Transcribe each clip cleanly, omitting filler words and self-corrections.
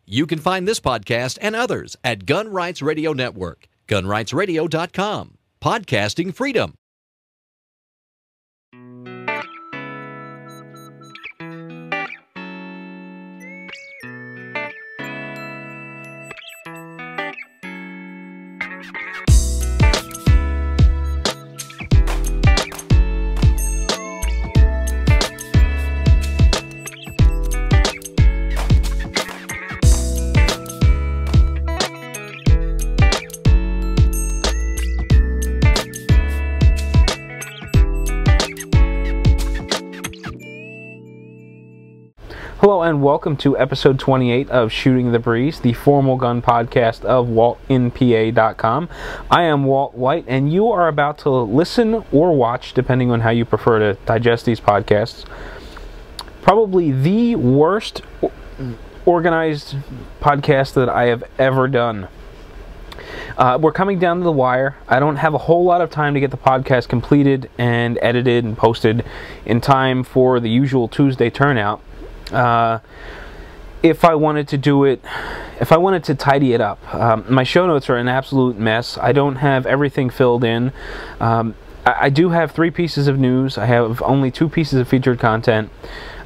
You can find this podcast and others at Gun Rights Radio Network, gunrightsradio.com. Podcasting freedom. Hello and welcome to episode 28 of Shooting the Breeze, the formal gun podcast of WaltInPA.com. I am Walt White, and you are about to listen or watch, depending on how you prefer to digest these podcasts, probably the worst organized podcast that I have ever done. We're coming down to the wire. I don't have a whole lot of time to get the podcast completed and edited and posted in time for the usual Tuesday turnout. If I wanted to do it, if I wanted to tidy it up, my show notes are an absolute mess. I don't have everything filled in. I do have 3 pieces of news. I have only 2 pieces of featured content.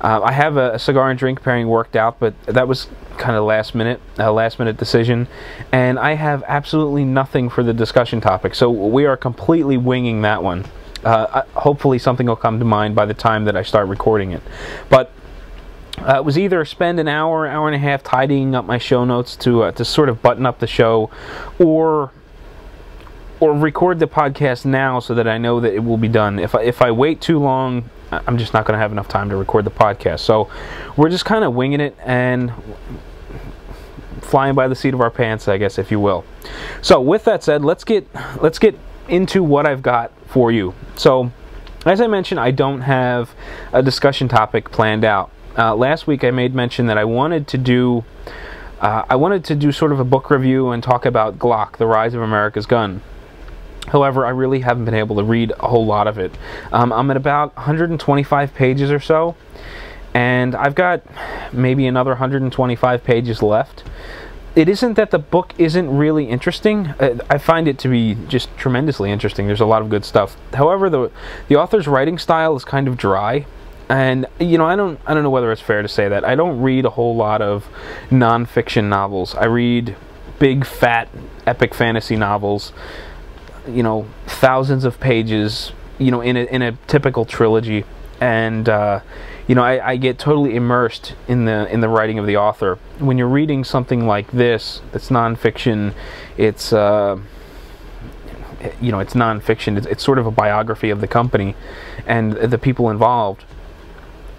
I have a cigar and drink pairing worked out, but that was kind of last minute decision. And I have absolutely nothing for the discussion topic, so we are completely winging that one. Hopefully something will come to mind by the time that I start recording it. But it was either spend an hour and a half tidying up my show notes to sort of button up the show, or record the podcast now so that I know that it will be done. If I wait too long, I'm just not going to have enough time to record the podcast. So we're just kind of winging it and flying by the seat of our pants, I guess, if you will. So with that said, let's get into what I've got for you. So as I mentioned, I don't have a discussion topic planned out. Last week I made mention that I wanted to do sort of a book review and talk about Glock, The Rise of America's Gun. However, I really haven't been able to read a whole lot of it. I'm at about 125 pages or so, and I've got maybe another 125 pages left. It isn't that the book isn't really interesting. I find it to be just tremendously interesting. There's a lot of good stuff. However, the author's writing style is kind of dry. And, you know, I don't know whether it's fair to say that. I don't read a whole lot of non-fiction novels. I read big, fat, epic fantasy novels, you know, thousands of pages, you know, in a typical trilogy. And, you know, I get totally immersed in the writing of the author. When you're reading something like this, that's non-fiction, it's, you know, it's non-fiction. It's sort of a biography of the company and the people involved.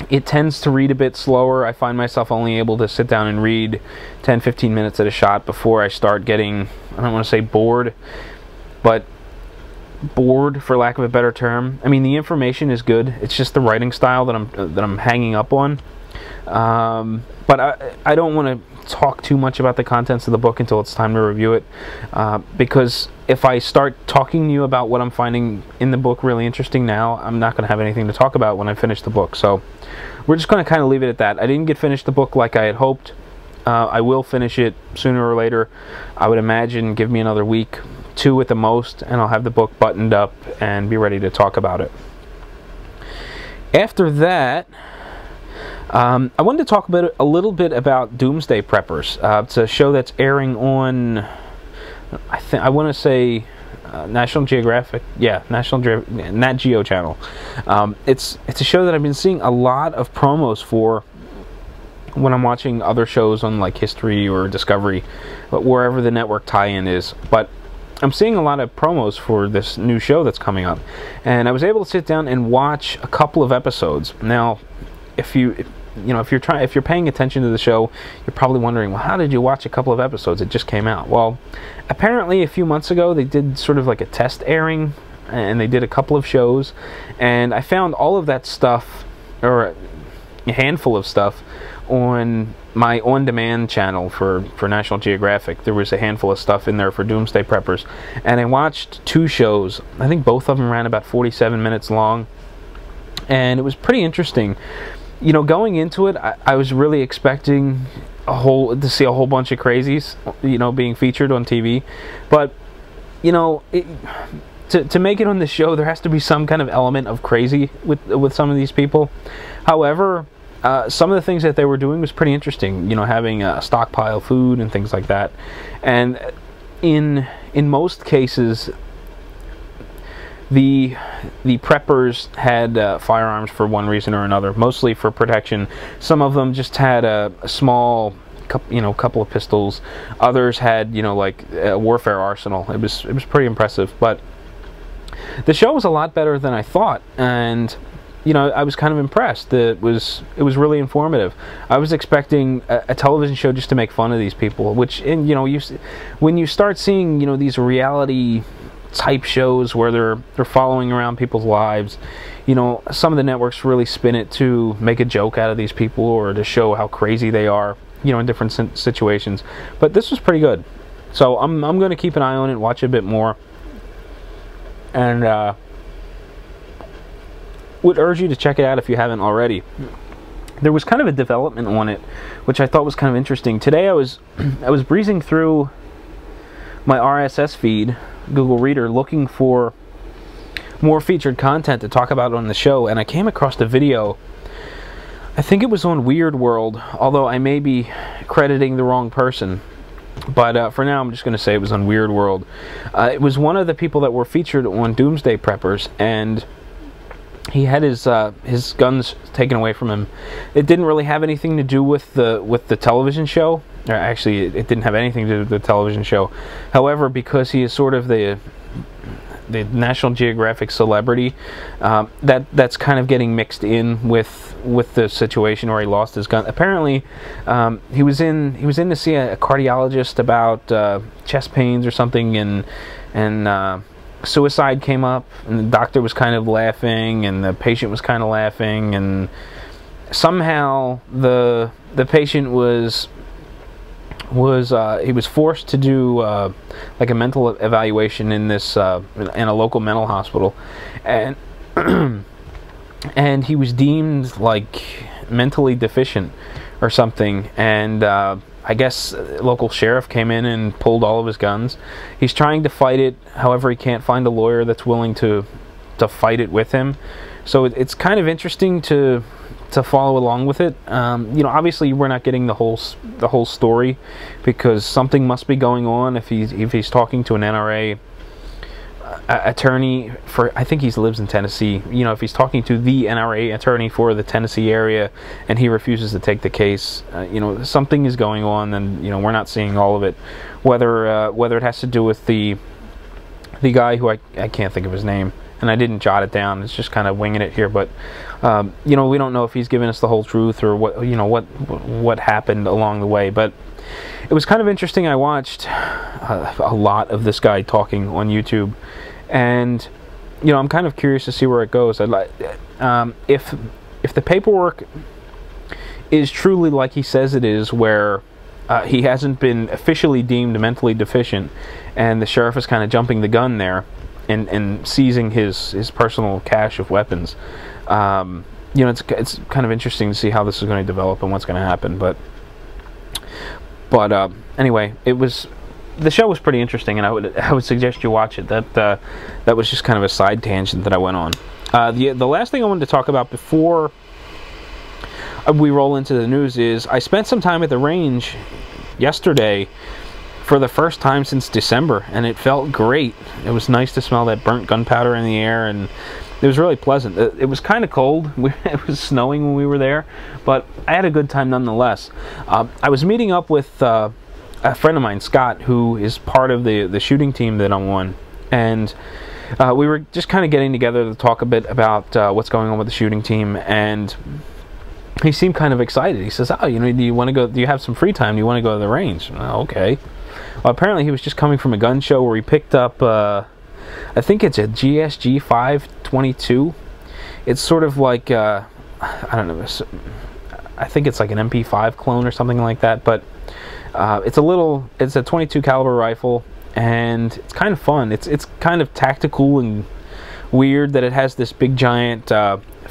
It tends to read a bit slower. I find myself only able to sit down and read 10-15 minutes at a shot before I start getting, I don't want to say bored, but bored for lack of a better term. I mean, the information is good. It's just the writing style that I'm hanging up on. But I don't want to talk too much about the contents of the book until it's time to review it, because if I start talking to you about what I'm finding in the book really interesting now, I'm not going to have anything to talk about when I finish the book. So we're just going to kind of leave it at that. I didn't get finished the book like I had hoped. I will finish it sooner or later. I would imagine give me another week, 2 at the most, and I'll have the book buttoned up and be ready to talk about it. After that, I wanted to talk a little bit about Doomsday Preppers. It's a show that's airing on, I want to say, National Geographic. Yeah, Nat Geo channel. It's a show that I've been seeing a lot of promos for when I'm watching other shows on like History or Discovery, wherever the network tie-in is. But I'm seeing a lot of promos for this new show that's coming up, and I was able to sit down and watch a couple of episodes. Now, if you're paying attention to the show, you're probably wondering, well, how did you watch a couple of episodes? It just came out. Well, apparently a few months ago they did sort of like a test airing, and they did a couple of shows, and I found all of that stuff, or a handful of stuff, on my on-demand channel for National Geographic. There was a handful of stuff in there for Doomsday Preppers, and I watched 2 shows. I think both of them ran about 47 minutes long, and it was pretty interesting. You know, going into it, I was really expecting a whole bunch of crazies, being featured on TV. But to make it on the show, there has to be some kind of element of crazy with some of these people. However, some of the things that they were doing was pretty interesting. Having a stockpile food and things like that. And in most cases, the preppers had firearms for one reason or another, mostly for protection. Some of them just had a small couple of pistols. Others had like a warfare arsenal. It was pretty impressive. But the show was a lot better than I thought, and I was kind of impressed. It was really informative. I was expecting a television show just to make fun of these people, which when you start seeing these reality type shows where they're following around people's lives, some of the networks really spin it to make a joke out of these people or to show how crazy they are, in different situations. But this was pretty good, so I'm going to keep an eye on it, watch it a bit more, and would urge you to check it out if you haven't already. There was kind of a development on it, which I thought was kind of interesting. Today I was breezing through my RSS feed, Google Reader, looking for more featured content to talk about on the show, and I came across a video. I think it was on Weird World, although I may be crediting the wrong person. But for now, I'm just going to say it was on Weird World. It was one of the people that were featured on Doomsday Preppers, and he had his guns taken away from him. It didn't really have anything to do with the television show. Or actually, it didn't have anything to do with the television show. However, because he is sort of the National Geographic celebrity, that's kind of getting mixed in with the situation where he lost his gun. Apparently, he was in to see a cardiologist about chest pains or something, and suicide came up, and the doctor was kind of laughing, and the patient was kind of laughing, and somehow the patient was forced to do like a mental evaluation in a local mental hospital, and and he was deemed like mentally deficient or something, and I guess a local sheriff came in and pulled all of his guns. He's trying to fight it, however he can't find a lawyer that's willing to fight it with him. So it's kind of interesting to follow along with it. Obviously we're not getting the whole story, because something must be going on if he's talking to an NRA attorney for, I think he lives in Tennessee. If he's talking to the NRA attorney for the Tennessee area and he refuses to take the case, something is going on, and we're not seeing all of it. Whether it has to do with the guy who I can't think of his name, and I didn't jot it down. It's just kind of winging it here, but we don't know if he's giving us the whole truth or what happened along the way. But it was kind of interesting. I watched a lot of this guy talking on YouTube, and I'm kind of curious to see where it goes. I'd like if the paperwork is truly like he says it is, where he hasn't been officially deemed mentally deficient, and the sheriff is kind of jumping the gun there and seizing his personal cache of weapons. It's kind of interesting to see how this is going to develop and what's going to happen. But anyway, the show was pretty interesting, and I would suggest you watch it. That was just kind of a side tangent that I went on. The last thing I wanted to talk about before we roll into the news is I spent some time at the range yesterday for the first time since December, and it felt great. It was nice to smell that burnt gunpowder in the air, and it was really pleasant. It was kind of cold. It was snowing when we were there, but I had a good time nonetheless. I was meeting up with a friend of mine, Scott, who is part of the shooting team that I'm on, and we were just kind of getting together to talk a bit about what's going on with the shooting team, and he seemed kind of excited. He says, "Oh, do you want to go? Do you have some free time? Do you want to go to the range?" Oh, okay. Well, apparently he was just coming from a gun show where he picked up, I think it's a GSG 522. It's sort of like, I don't know, I think it's like an MP5 clone or something like that, but it's a 22 caliber rifle, and it's kind of fun. It's kind of tactical and weird that it has this big giant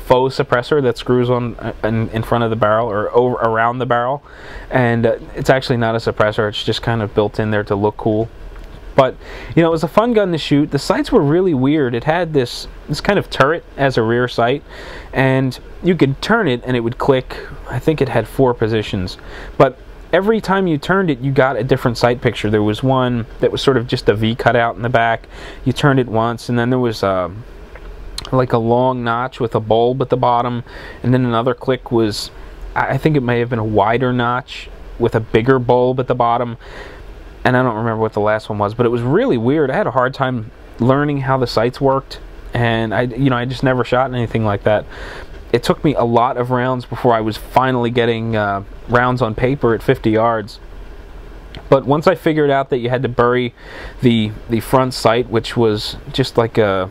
faux suppressor that screws on in front of the barrel or around the barrel, and it's actually not a suppressor. It's just kind of built in there to look cool. But you know, it was a fun gun to shoot. The sights were really weird. It had this kind of turret as a rear sight, and you could turn it and it would click. I think it had 4 positions, but every time you turned it, you got a different sight picture. There was one that was sort of just a V cutout in the back. You turned it once, and then there was like a long notch with a bulb at the bottom, and then another click was, I think it may have been a wider notch with a bigger bulb at the bottom, and I don't remember what the last one was, but it was really weird. I had a hard time learning how the sights worked, and I just never shot anything like that. It took me a lot of rounds before I was finally getting rounds on paper at 50 yards. But once I figured out that you had to bury the front sight, which was just like it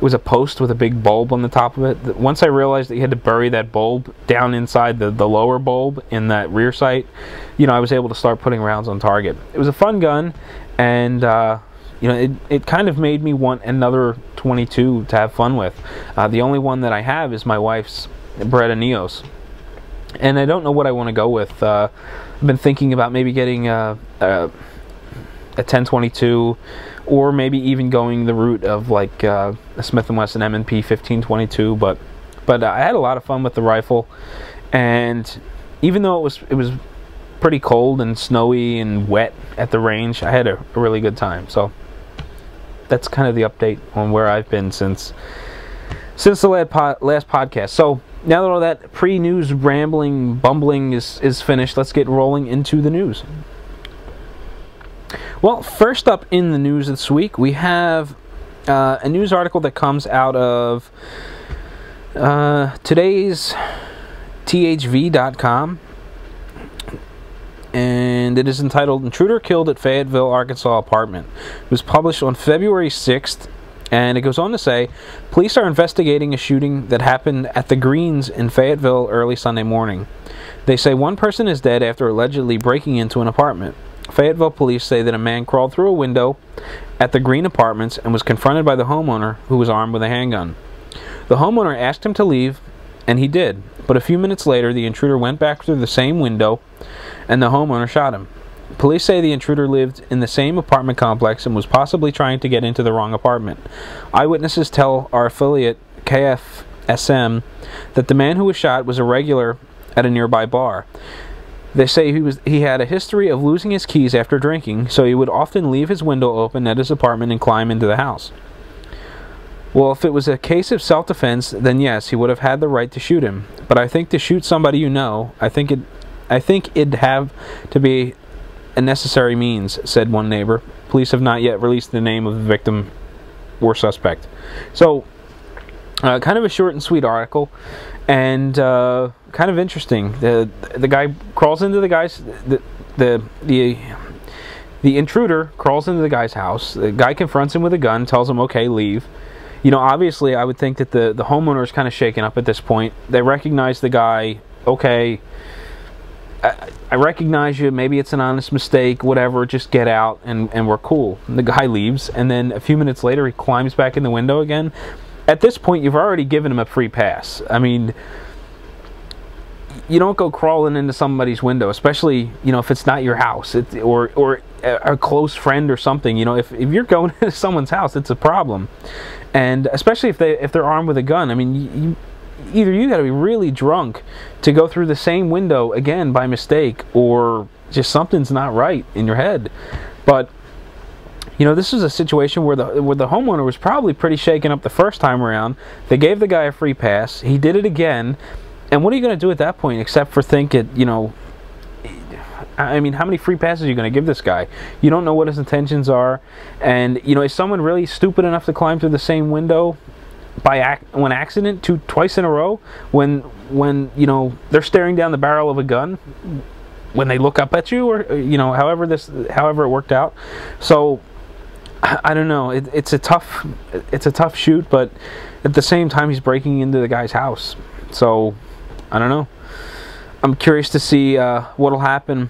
was a post with a big bulb on the top of it. Once I realized that you had to bury that bulb down inside the lower bulb in that rear sight, you know, I was able to start putting rounds on target. It was a fun gun, and you know, it kind of made me want another 22 to have fun with. The only one that I have is my wife's Beretta Neos, and I don't know what I want to go with. I've been thinking about maybe getting a 1022, or maybe even going the route of like a Smith & Wesson M&P 1522. But I had a lot of fun with the rifle, and even though it was pretty cold and snowy and wet at the range, I had a really good time. So that's kind of the update on where I've been since the last podcast. So now that all that pre-news rambling, bumbling is finished, let's get rolling into the news. Well, first up in the news this week, we have a news article that comes out of today's THV.com, and it is entitled "Intruder Killed at Fayetteville, Arkansas Apartment." It was published on February 6th, and it goes on to say, police are investigating a shooting that happened at the Greens in Fayetteville early Sunday morning. They say one person is dead after allegedly breaking into an apartment. Fayetteville police say that a man crawled through a window at the Green Apartments and was confronted by the homeowner, who was armed with a handgun. The homeowner asked him to leave, and he did, but a few minutes later the intruder went back through the same window and the homeowner shot him. Police say the intruder lived in the same apartment complex and was possibly trying to get into the wrong apartment. Eyewitnesses tell our affiliate KFSM that the man who was shot was a regular at a nearby bar. They say he had a history of losing his keys after drinking, so he would often leave his window open at his apartment and climb into the house. Well, if it was a case of self-defense, then yes, he would have had the right to shoot him. But I think to shoot somebody you know, I think it'd have to be a necessary means, said one neighbor. Police have not yet released the name of the victim or suspect. So, kind of a short and sweet article, and kind of interesting. The guy crawls into the guy's the intruder crawls into the guy's house. The guy confronts him with a gun, tells him, "Okay, leave." You know, obviously, I would think that the homeowner is kind of shaken up at this point. They recognize the guy. Okay, I recognize you. Maybe it's an honest mistake. Whatever. Just get out, and we're cool. And the guy leaves, and then a few minutes later, he climbs back in the window again. At this point, you've already given him a free pass. I mean, you don't go crawling into somebody's window, especially, you know, if it's not your house, or a close friend or something. You know, if you're going into someone's house, it's a problem, and especially if they're armed with a gun. I mean, either you got to be really drunk to go through the same window again by mistake, or just something's not right in your head. But you know, this is a situation where the homeowner was probably pretty shaken up the first time around. They gave the guy a free pass. He did it again. And what are you going to do at that point except for think it, you know, I mean, how many free passes are you going to give this guy? You don't know what his intentions are. And, you know, is someone really stupid enough to climb through the same window by one accident twice in a row when you know, they're staring down the barrel of a gun when they look up at you, or, you know, however it worked out. So I don't know. It's a tough shoot, but at the same time, he's breaking into the guy's house. So I don't know. I'm curious to see what'll happen.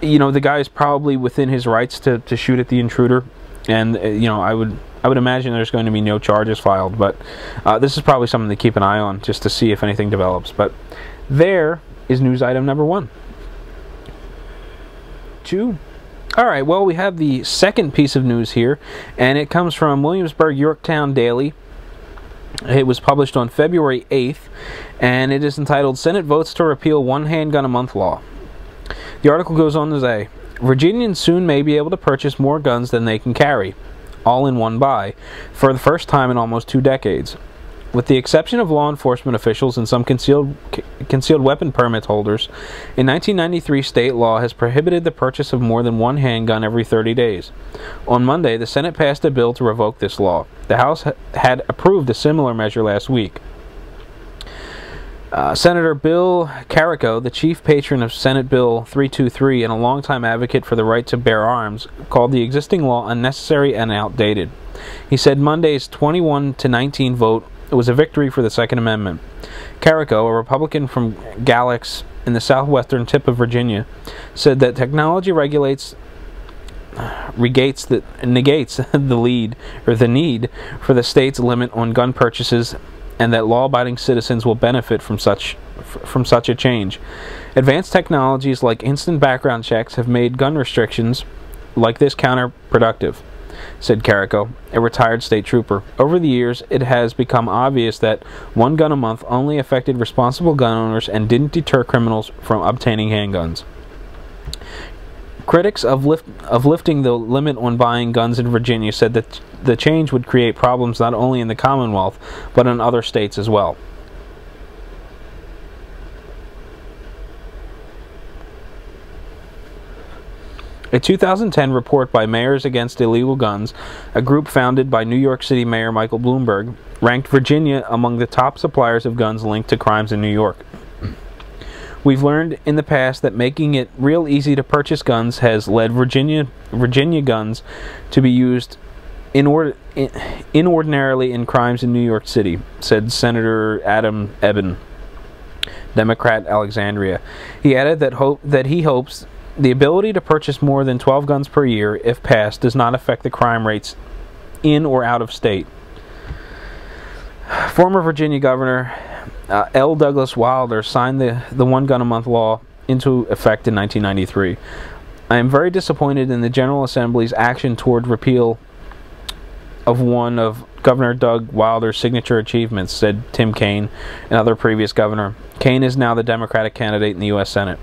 You know, the guy is probably within his rights to shoot at the intruder, and you know, I would I would imagine there's going to be no charges filed, but this is probably something to keep an eye on just to see if anything develops. But there is news item number 1. 2. Alright, well, we have the second piece of news here, and it comes from Williamsburg Yorktown Daily. It was published on February 8th, and it is entitled, Senate Votes to Repeal One Handgun a Month Law. The article goes on to say, Virginians soon may be able to purchase more guns than they can carry, all in one buy, for the first time in almost 2 decades. With the exception of law enforcement officials and some concealed weapon permit holders, in 1993 state law has prohibited the purchase of more than one handgun every 30 days. On Monday, the Senate passed a bill to revoke this law. The House had approved a similar measure last week. Senator Bill Carrico, the chief patron of Senate Bill 323 and a longtime advocate for the right to bear arms, called the existing law unnecessary and outdated. He said Monday's 21-19 vote was a victory for the Second Amendment. Carrico, a Republican from Galax in the southwestern tip of Virginia, said that technology negates the need for the state's limit on gun purchases, and that law-abiding citizens will benefit from such a change. Advanced technologies like instant background checks have made gun restrictions like this counterproductive, said Carrico, a retired state trooper. Over the years, it has become obvious that one gun a month only affected responsible gun owners and didn't deter criminals from obtaining handguns. Critics of lifting the limit on buying guns in Virginia said that the change would create problems not only in the Commonwealth, but in other states as well. A 2010 report by Mayors Against Illegal Guns, a group founded by New York City Mayor Michael Bloomberg, ranked Virginia among the top suppliers of guns linked to crimes in New York. We've learned in the past that making it real easy to purchase guns has led Virginia guns to be used inordinarily in crimes in New York City, said Senator Adam Eben, Democrat Alexandria. He added that he hopes the ability to purchase more than 12 guns per year, if passed, does not affect the crime rates in or out of state. Former Virginia Governor L. Douglas Wilder signed the one gun a month law into effect in 1993. I am very disappointed in the General Assembly's action toward repeal of one of Governor Doug Wilder's signature achievements, said Tim Kaine, another previous governor. Kaine is now the Democratic candidate in the U.S. Senate.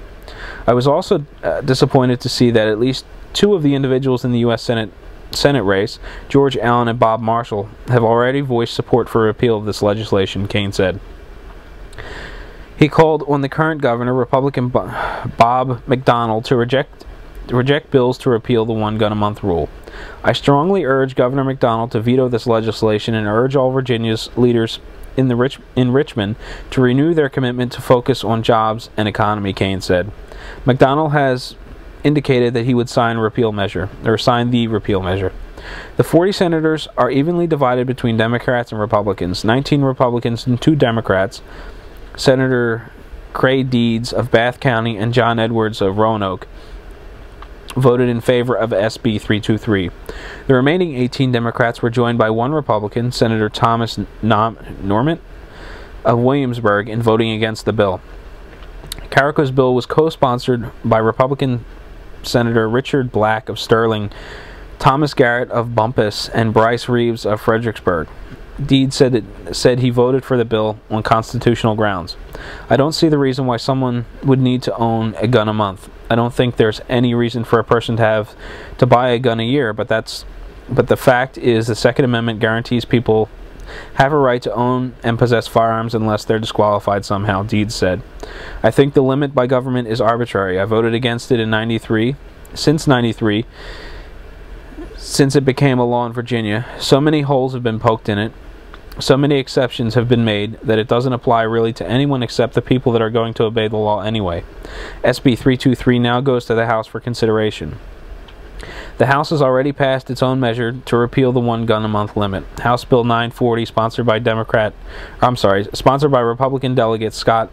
I was also disappointed to see that at least 2 of the individuals in the U.S. Senate race, George Allen and Bob Marshall, have already voiced support for repeal of this legislation, Kaine said. He called on the current governor, Republican Bob McDonnell, to reject bills to repeal the one gun a month rule. I strongly urge Governor McDonnell to veto this legislation and urge all Virginia's leaders in Richmond to renew their commitment to focus on jobs and economy, Kaine said. McDonnell has indicated that he would sign the repeal measure. The 40 senators are evenly divided between Democrats and Republicans, 19 Republicans and 2 Democrats. Senator Cray Deeds of Bath County and John Edwards of Roanoke voted in favor of SB 323. The remaining 18 Democrats were joined by 1 Republican, Senator Thomas Norment of Williamsburg, in voting against the bill. Carrico's bill was co-sponsored by Republican Senator Richard Black of Sterling, Thomas Garrett of Bumpus, and Bryce Reeves of Fredericksburg. Deed said he voted for the bill on constitutional grounds. I don't see the reason why someone would need to own a gun a month. I don't think there's any reason for a person to buy a gun a year, but the fact is the Second Amendment guarantees people have a right to own and possess firearms unless they're disqualified somehow, Deeds said. I think the limit by government is arbitrary. I voted against it in 93. Since 93, since it became a law in Virginia, so many holes have been poked in it, so many exceptions have been made that it doesn't apply really to anyone except the people that are going to obey the law anyway. SB 323 now goes to the House for consideration. The House has already passed its own measure to repeal the one gun a month limit. House Bill 940, sponsored by Republican delegates Scott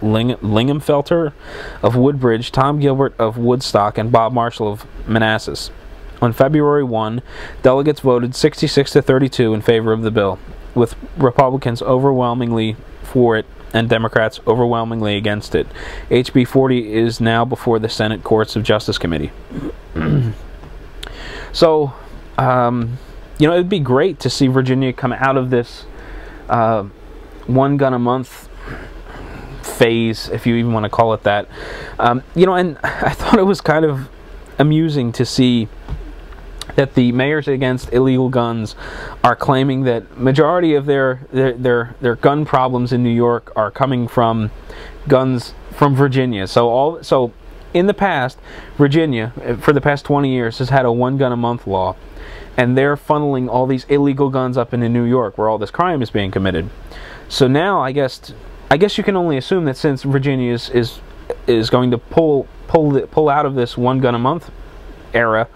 Linghamfelter of Woodbridge, Tom Gilbert of Woodstock, and Bob Marshall of Manassas. On February 1, delegates voted 66 to 32 in favor of the bill, with Republicans overwhelmingly for it and Democrats overwhelmingly against it. HB 40 is now before the Senate Courts of Justice Committee. So, you know, it'd be great to see Virginia come out of this one gun a month phase, if you even want to call it that. You know, and I thought it was kind of amusing to see that the mayors against illegal guns are claiming that majority of their gun problems in New York are coming from guns from Virginia. So in the past, Virginia, for the past 20 years, has had a one gun a month law, and they're funneling all these illegal guns up into New York, where all this crime is being committed. So now, I guess you can only assume that since Virginia is going to pull out of this one gun a month era,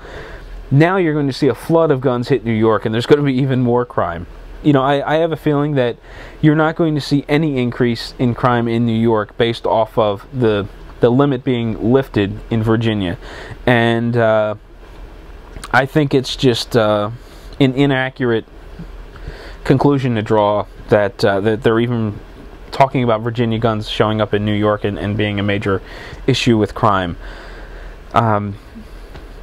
now you're going to see a flood of guns hit New York, and there's going to be even more crime. You know, I have a feeling that you're not going to see any increase in crime in New York based off of the limit being lifted in Virginia. And I think it's just an inaccurate conclusion to draw that they're even talking about Virginia guns showing up in New York and being a major issue with crime.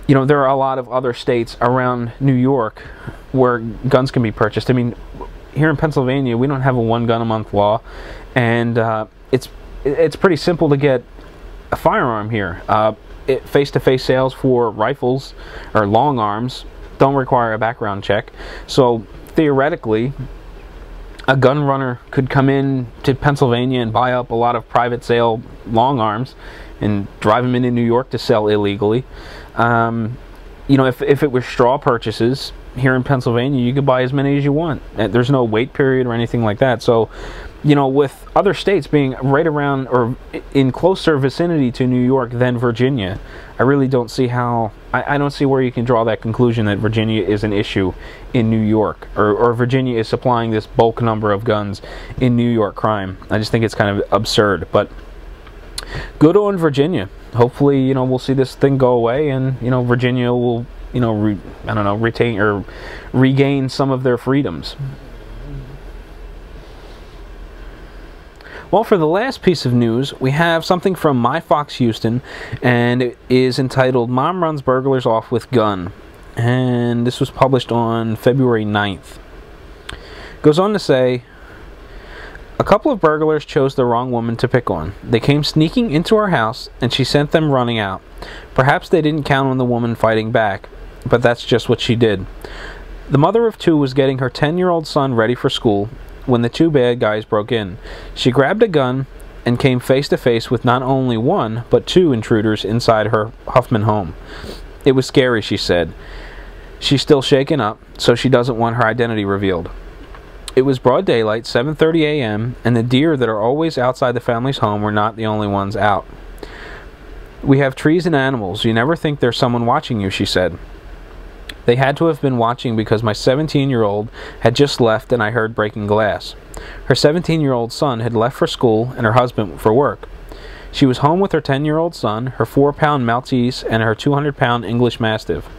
You know, there are a lot of other states around New York where guns can be purchased. I mean, here in Pennsylvania, we don't have a one gun a month law, and it's pretty simple to get a firearm here. Face-to-face sales for rifles or long arms don't require a background check. So theoretically, a gun runner could come in to Pennsylvania and buy up a lot of private sale long arms and drive them into New York to sell illegally. You know, if it were straw purchases here in Pennsylvania, you could buy as many as you want. There's no wait period or anything like that. So, you know, with other states being right around or in closer vicinity to New York than Virginia, I really don't see how, I don't see where you can draw that conclusion that Virginia is an issue in New York, or Virginia is supplying this bulk number of guns in New York crime. I just think it's kind of absurd, but good on Virginia. Hopefully, you know, we'll see this thing go away, and, you know, Virginia will, you know, retain or regain some of their freedoms. Well, for the last piece of news, we have something from My Fox Houston, and it is entitled "Mom Runs Burglars Off with Gun," and this was published on February 9th. It goes on to say, "A couple of burglars chose the wrong woman to pick on. They came sneaking into our house, and she sent them running out. Perhaps they didn't count on the woman fighting back, but that's just what she did. The mother of two was getting her 10-year-old son ready for school when the two bad guys broke in. She grabbed a gun and came face to face with not only one, but two intruders inside her Huffman home. It was scary," she said. She's still shaken up, so she doesn't want her identity revealed. It was broad daylight, 7:30 a.m., and the deer that are always outside the family's home were not the only ones out. We have trees and animals. You never think there's someone watching you," she said. They had to have been watching because my 17-year-old had just left and I heard breaking glass. Her 17-year-old son had left for school and her husband for work. She was home with her 10-year-old son, her 4-pound Maltese, and her 200-pound English Mastiff.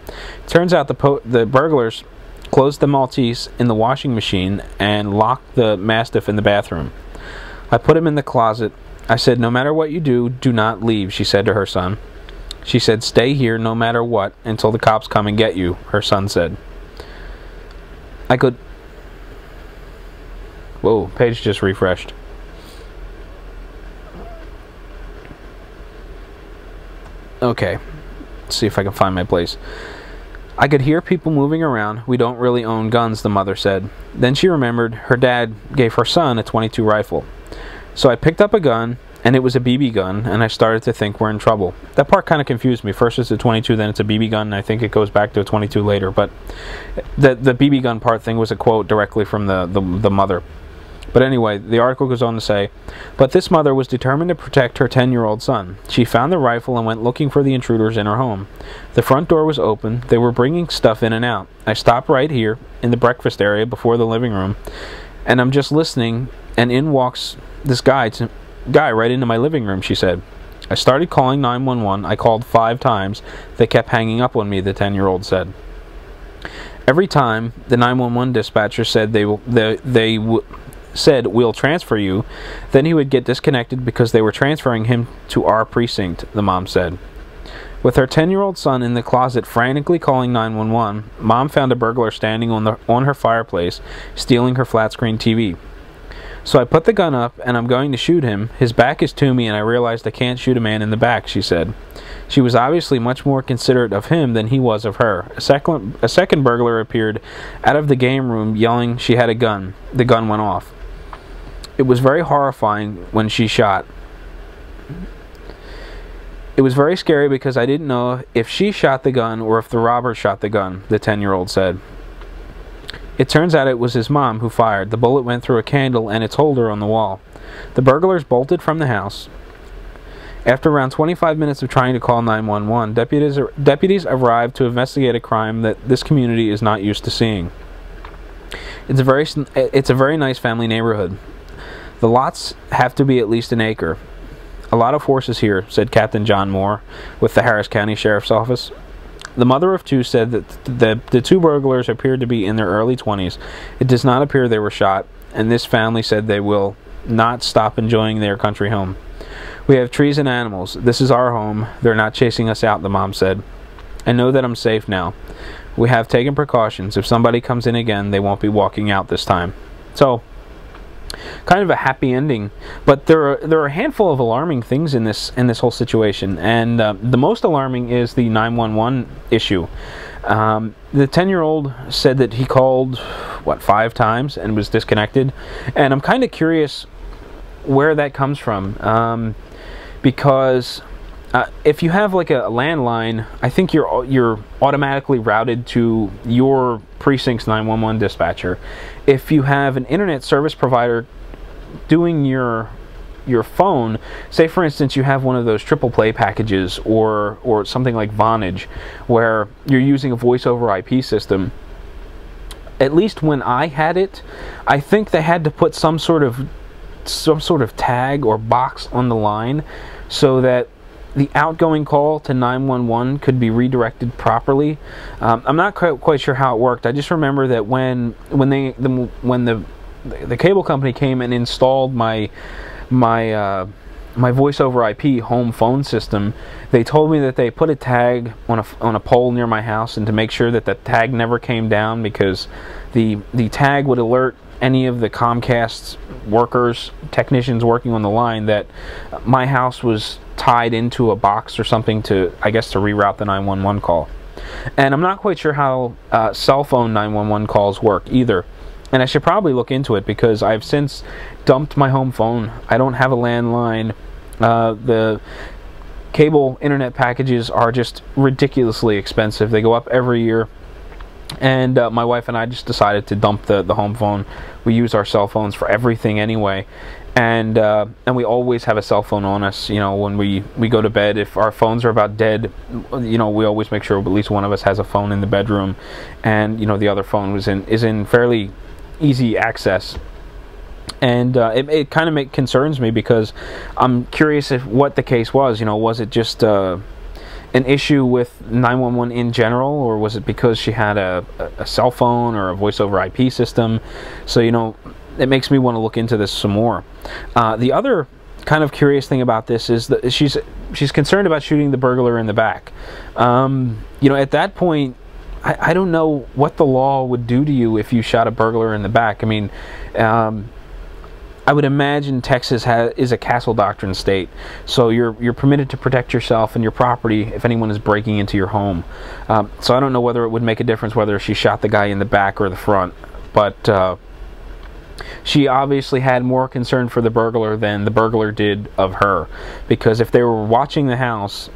Turns out the burglars closed the Maltese in the washing machine and locked the Mastiff in the bathroom. I put him in the closet. I said, "No matter what you do, do not leave," she said to her son. She said, "Stay here no matter what until the cops come and get you," her son said. I could... Whoa, page just refreshed. Okay, let's see if I can find my place. "I could hear people moving around. We don't really own guns," the mother said. Then she remembered her dad gave her son a .22 rifle. "So I picked up a gun, and it was a BB gun, and I started to think we're in trouble." That part kind of confused me. First it's a .22, then it's a BB gun, and I think it goes back to a .22 later. But the BB gun part thing was a quote directly from the mother. But anyway, the article goes on to say, "But this mother was determined to protect her 10-year-old son. She found the rifle and went looking for the intruders in her home. The front door was open. They were bringing stuff in and out. I stopped right here in the breakfast area before the living room, and I'm just listening, and in walks this guy right into my living room," she said. I started calling 911. I called 5 times. They kept hanging up on me, the 10-year-old said. Every time the 911 dispatcher said said, "We'll transfer you," then he would get disconnected because they were transferring him to our precinct, the mom said. With her 10-year-old son in the closet frantically calling 911, Mom found a burglar standing on her fireplace, stealing her flat-screen TV. "So I put the gun up, and I'm going to shoot him. His back is to me, and I realized I can't shoot a man in the back," she said. She was obviously much more considerate of him than he was of her. A second burglar appeared out of the game room, yelling she had a gun. The gun went off. It was very horrifying when she shot. It was very scary because I didn't know if she shot the gun or if the robber shot the gun, the 10-year-old said. It turns out it was his mom who fired. The bullet went through a candle and its holder on the wall. The burglars bolted from the house. After around 25 minutes of trying to call 911, deputies arrived to investigate a crime that this community is not used to seeing. It's a very nice family neighborhood. The lots have to be at least an acre. "A lot of horses here," said Captain John Moore with the Harris County Sheriff's Office. The mother of 2 said that the 2 burglars appeared to be in their early 20s. It does not appear they were shot, and this family said they will not stop enjoying their country home. "We have trees and animals. This is our home. They're not chasing us out," the mom said. "I know that I'm safe now. We have taken precautions. If somebody comes in again, they won't be walking out this time." So, kind of a happy ending, but there are a handful of alarming things in this whole situation, and the most alarming is the 911 issue. The 10-year-old said that he called 5 times and was disconnected, and I'm kind of curious where that comes from, because if you have like a landline, I think you're automatically routed to your precinct's 911 dispatcher. If you have an internet service provider doing your phone, say for instance you have one of those triple play packages or something like Vonage, where you're using a voice over IP system, at least when I had it, I think they had to put some sort of tag or box on the line so that the outgoing call to 911 could be redirected properly. I'm not quite sure how it worked. I just remember that when the cable company came and installed my voice over IP home phone system, they told me that they put a tag on a pole near my house, and to make sure that the tag never came down, because the tag would alert any of the Comcast technicians working on the line that my house was tied into a box or something to reroute the 911 call. And I'm not quite sure how cell phone 911 calls work either. And I should probably look into it, because I've since dumped my home phone. I don't have a landline. The cable internet packages are just ridiculously expensive. They go up every year. And my wife and I just decided to dump the home phone. We use our cell phones for everything anyway, and we always have a cell phone on us. When we go to bed, if our phones are about dead, we always make sure at least one of us has a phone in the bedroom, and the other phone is in fairly easy access. And it kind of concerns me, because I'm curious what the case was. Was it just an issue with 911 in general, or was it because she had a cell phone or a voice over IP system? So it makes me want to look into this some more. The other kind of curious thing about this is that she's concerned about shooting the burglar in the back. At that point, I don't know what the law would do to you if you shot a burglar in the back. I mean, I would imagine Texas is a castle doctrine state, so you're permitted to protect yourself and your property if anyone is breaking into your home. So I don't know whether it would make a difference whether she shot the guy in the back or the front, but she obviously had more concern for the burglar than the burglar did of her, because if they were watching the house,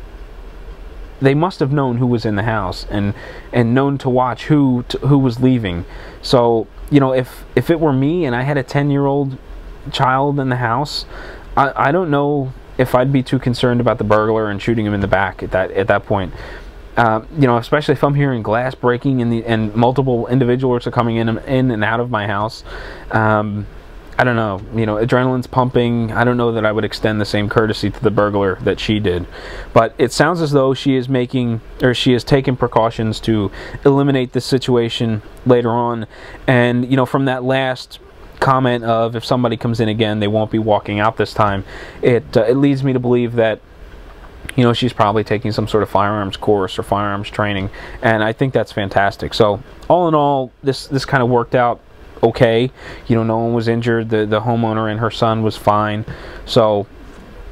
they must have known who was in the house and known to watch who was leaving. So if it were me and I had a 10-year-old child in the house, I don't know if I'd be too concerned about the burglar and shooting him in the back at that point. Especially if I'm hearing glass breaking and multiple individuals are coming in and out of my house. I don't know, adrenaline's pumping. I don't know that I would extend the same courtesy to the burglar that she did. But it sounds as though she is taking precautions to eliminate this situation later on. And, from that last comment of if somebody comes in again, they won't be walking out this time, it leads me to believe that, she's probably taking some sort of firearms course or firearms training. And I think that's fantastic. So, all in all, this kind of worked out okay. No one was injured. The homeowner and her son was fine. So,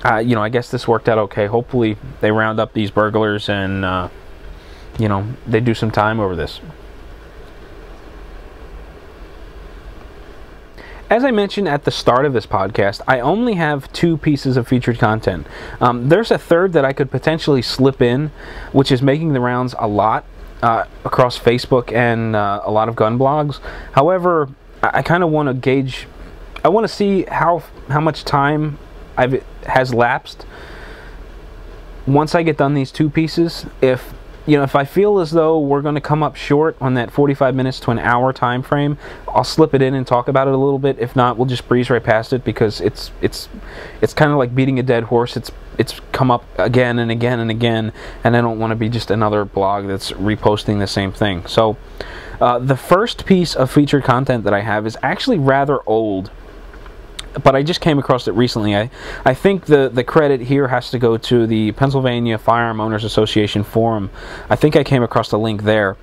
I guess this worked out okay. Hopefully they round up these burglars and, they do some time over this. As I mentioned at the start of this podcast, I only have 2 pieces of featured content. There's a third that I could potentially slip in, which is making the rounds a lot across Facebook and a lot of gun blogs. However, I kind of want to gauge, I want to see how much time has lapsed once I get done these 2 pieces. If I feel as though we're going to come up short on that 45 minutes to an hour time frame, I'll slip it in and talk about it a little bit. If not, we'll just breeze right past it, because it's kind of like beating a dead horse. It's come up again and again and again, and I don't want to be just another blog that's reposting the same thing. So the first piece of featured content that I have is actually rather old, but I just came across it recently. I think the credit here has to go to the Pennsylvania Firearm Owners Association forum. I think I came across the link there.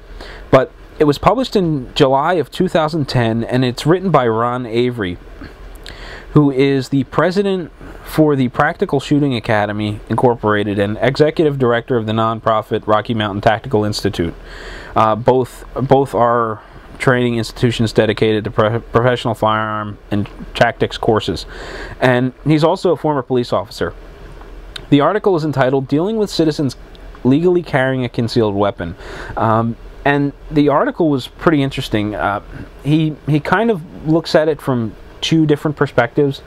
But it was published in July of 2010, and it's written by Ron Avery, who is the president for the Practical Shooting Academy Incorporated and executive director of the nonprofit Rocky Mountain Tactical Institute. Both are training institutions dedicated to professional firearm and tactics courses. And he's also a former police officer. The article is entitled "Dealing with Citizens Legally Carrying a Concealed Weapon." And the article was pretty interesting. He kind of looks at it from 2 different perspectives.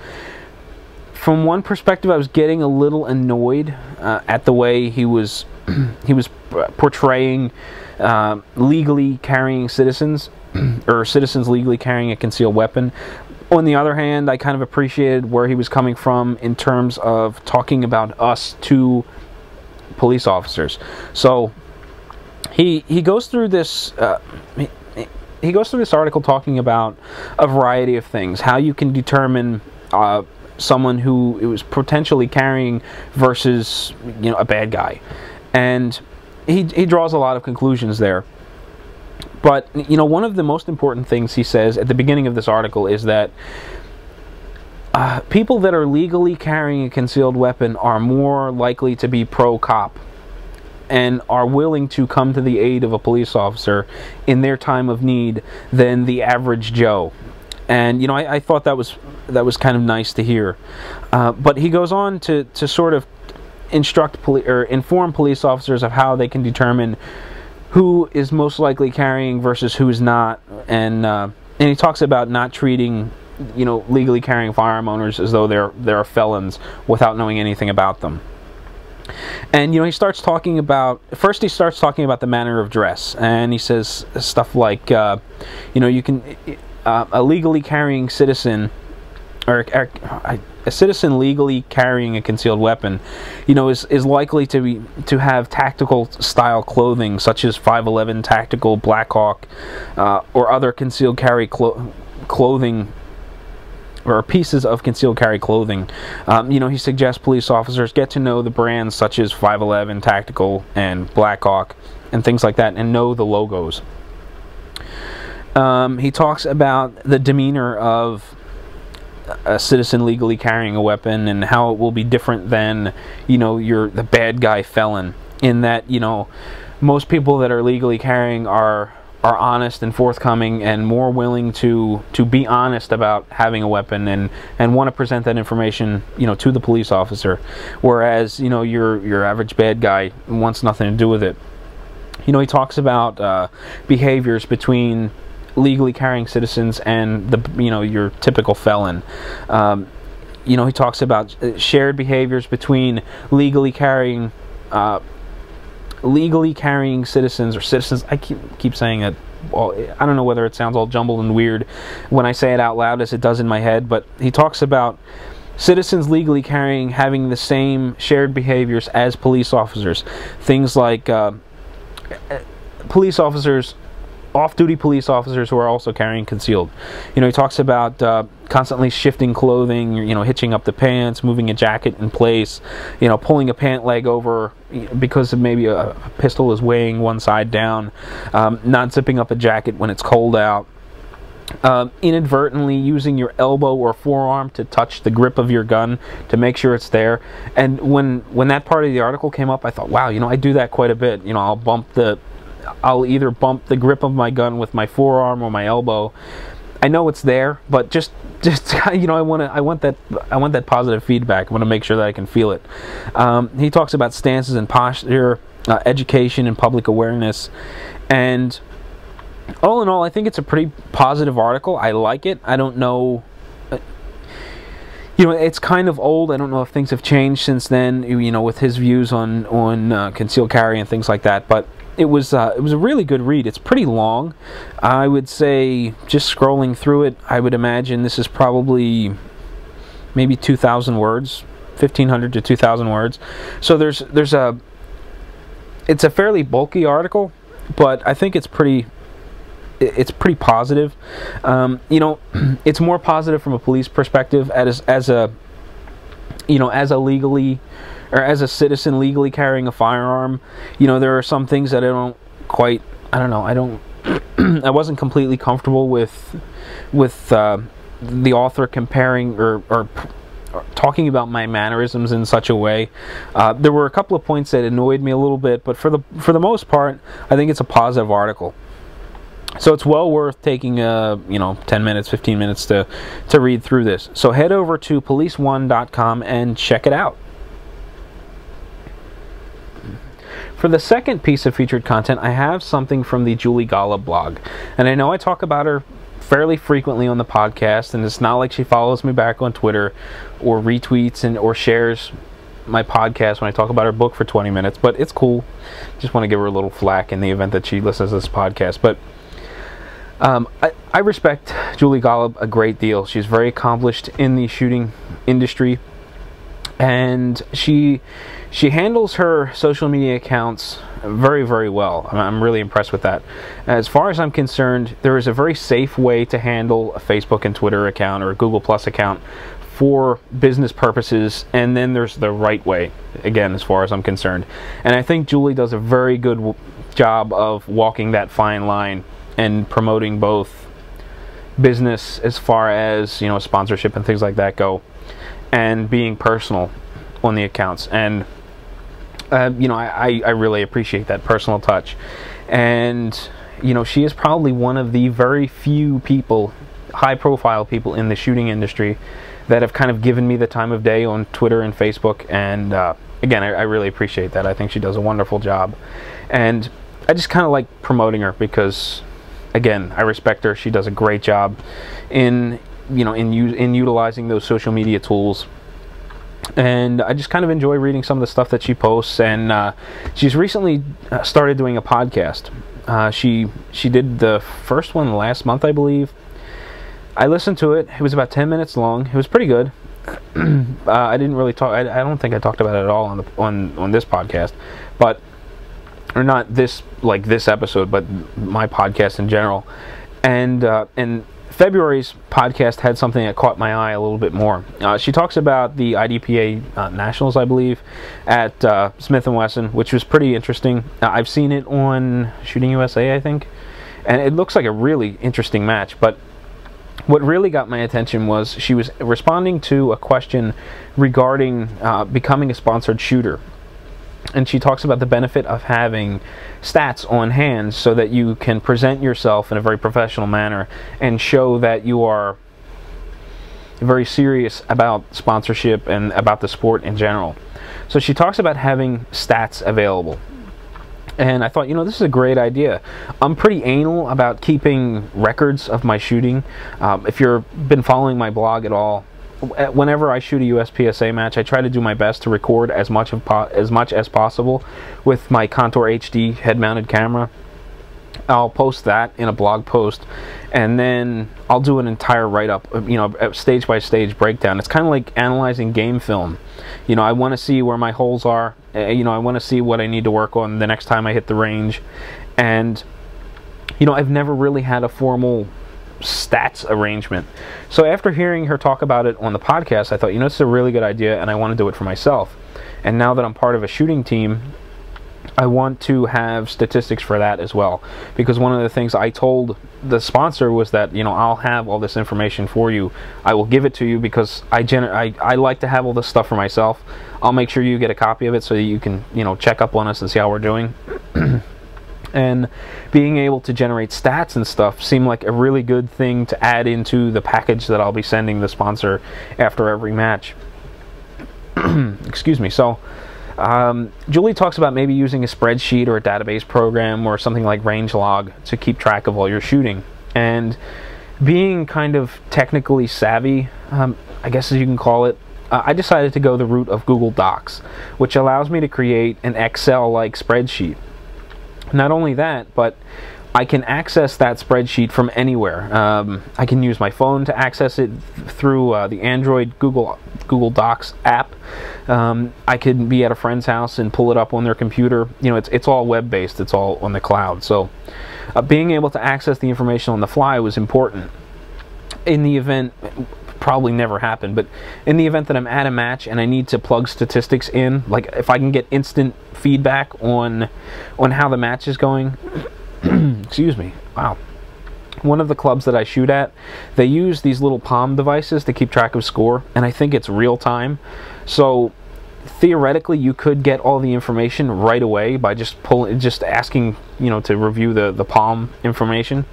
From one perspective, I was getting a little annoyed at the way he was portraying legally carrying citizens, or citizens legally carrying a concealed weapon. On the other hand, I kind of appreciated where he was coming from in terms of talking about us to police officers. So he goes through this he goes through this article talking about a variety of things, how you can determine someone who is potentially carrying versus a bad guy, and he draws a lot of conclusions there. But one of the most important things he says at the beginning of this article is that people that are legally carrying a concealed weapon are more likely to be pro-cop and are willing to come to the aid of a police officer in their time of need than the average Joe. And I thought that was kind of nice to hear. But he goes on to sort of inform police officers of how they can determine who is most likely carrying versus who is not, and he talks about not treating legally carrying firearm owners as though they're felons without knowing anything about them. And he starts talking about the manner of dress, and he says stuff like you can a legally carrying citizen, or a citizen legally carrying a concealed weapon, is likely to have tactical style clothing such as 511 tactical Black Hawk or other concealed carry clothing, or pieces of concealed carry clothing. He suggests police officers get to know the brands such as 511 tactical and Black Hawk and things like that, and know the logos. He talks about the demeanor of a citizen legally carrying a weapon and how it will be different than you're the bad guy felon, in that most people that are legally carrying are honest and forthcoming and more willing to be honest about having a weapon and want to present that information to the police officer, whereas your average bad guy wants nothing to do with it. He talks about behaviors between legally carrying citizens and your typical felon. He talks about shared behaviors between legally carrying legally carrying citizens, or citizens, I keep saying it, I don't know whether it sounds all jumbled and weird when I say it out loud as it does in my head, but he talks about citizens legally carrying, having the same shared behaviors as police officers. Things like police officers, off-duty police officers who are also carrying concealed. You know, he talks about constantly shifting clothing, you know, hitching up the pants, moving a jacket in place, you know, pulling a pant leg over because of maybe a pistol is weighing one side down, not zipping up a jacket when it's cold out. Inadvertently using your elbow or forearm to touch the grip of your gun to make sure it's there. And when that part of the article came up, I thought, wow, you know, I do that quite a bit. You know, I'll either bump the grip of my gun with my forearm or my elbow. I know it's there, but just you know, I want that positive feedback. I want to make sure that I can feel it. He talks about stances and posture, education and public awareness, and all in all, I think it's a pretty positive article. I like it. I don't know, you know, it's kind of old. I don't know if things have changed since then, you know, with his views on concealed carry and things like that, but it was a really good read. It's pretty long. I would say, just scrolling through it, I would imagine this is probably maybe 2,000 words, 1,500 to 2,000 words. So it's a fairly bulky article, but I think it's pretty positive. You know, it's more positive from a police perspective as a citizen legally carrying a firearm. You know, there are some things that I wasn't completely comfortable with the author comparing or talking about my mannerisms in such a way. There were a couple of points that annoyed me a little bit, but for the most part, I think it's a positive article. So it's well worth taking 10 minutes, 15 minutes to read through this. So head over to policeone.com and check it out. For the second piece of featured content, I have something from the Julie Golob blog. And I know I talk about her fairly frequently on the podcast, and it's not like she follows me back on Twitter or retweets or shares my podcast when I talk about her book for 20 minutes, but it's cool. Just want to give her a little flack in the event that she listens to this podcast. But I respect Julie Golob a great deal. She's very accomplished in the shooting industry, and she handles her social media accounts very, very well. I'm really impressed with that. As far as I'm concerned, there is a very safe way to handle a Facebook and Twitter account or a Google Plus account for business purposes, and then there's the right way, again, as far as I'm concerned. And I think Julie does a very good job of walking that fine line and promoting both business as far as, you know, sponsorship and things like that go, and being personal on the accounts. And you know, I really appreciate that personal touch. And you know, she is probably one of the very few people, high profile people in the shooting industry, that have kind of given me the time of day on Twitter and Facebook. And again, I really appreciate that. I think she does a wonderful job, and I just kind of like promoting her because, again, I respect her. She does a great job in utilizing those social media tools, and I just kind of enjoy reading some of the stuff that she posts. And she's recently started doing a podcast. She did the first one last month, I believe. I listened to it. It was about 10 minutes long. It was pretty good. I didn't really talk. I don't think I talked about it at all on this podcast, but. Or not this episode, but my podcast in general. And February's podcast had something that caught my eye a little bit more. She talks about the IDPA Nationals, I believe, at Smith & Wesson, which was pretty interesting. I've seen it on Shooting USA, I think, and it looks like a really interesting match. But what really got my attention was she was responding to a question regarding becoming a sponsored shooter. And she talks about the benefit of having stats on hand so that you can present yourself in a very professional manner and show that you are very serious about sponsorship and about the sport in general. So she talks about having stats available. And I thought, you know, this is a great idea. I'm pretty anal about keeping records of my shooting. If you've been following my blog at all, whenever I shoot a USPSA match, I try to do my best to record as much as possible with my Contour HD head-mounted camera. I'll post that in a blog post, and then I'll do an entire write-up, you know, a stage-by-stage breakdown. It's kind of like analyzing game film. You know, I want to see where my holes are. You know, I want to see what I need to work on the next time I hit the range. And, you know, I've never really had a formal stats arrangement. So after hearing her talk about it on the podcast, I thought, you know, it's a really good idea, and I want to do it for myself. And now that I'm part of a shooting team, I want to have statistics for that as well, because one of the things I told the sponsor was that, you know, I'll have all this information for you. I will give it to you because I like to have all this stuff for myself. I'll make sure you get a copy of it so that you can, you know, check up on us and see how we're doing. And being able to generate stats and stuff seemed like a really good thing to add into the package that I'll be sending the sponsor after every match. Excuse me. So Julie talks about maybe using a spreadsheet or a database program or something like RangeLog to keep track of all your shooting. And being kind of technically savvy, I guess as you can call it, I decided to go the route of Google Docs, which allows me to create an Excel-like spreadsheet. Not only that, but I can access that spreadsheet from anywhere. I can use my phone to access it through the Android Google Docs app. I could be at a friend's house and pull it up on their computer. You know, it's all web-based. It's all on the cloud. So being able to access the information on the fly was important. In the event, probably never happened, but in the event that I'm at a match and I need to plug statistics in, like if I can get instant feedback on how the match is going. Excuse me. Wow. One of the clubs that I shoot at, they use these little palm devices to keep track of score, and I think it's real time. So theoretically, you could get all the information right away by just asking, you know, to review the palm information.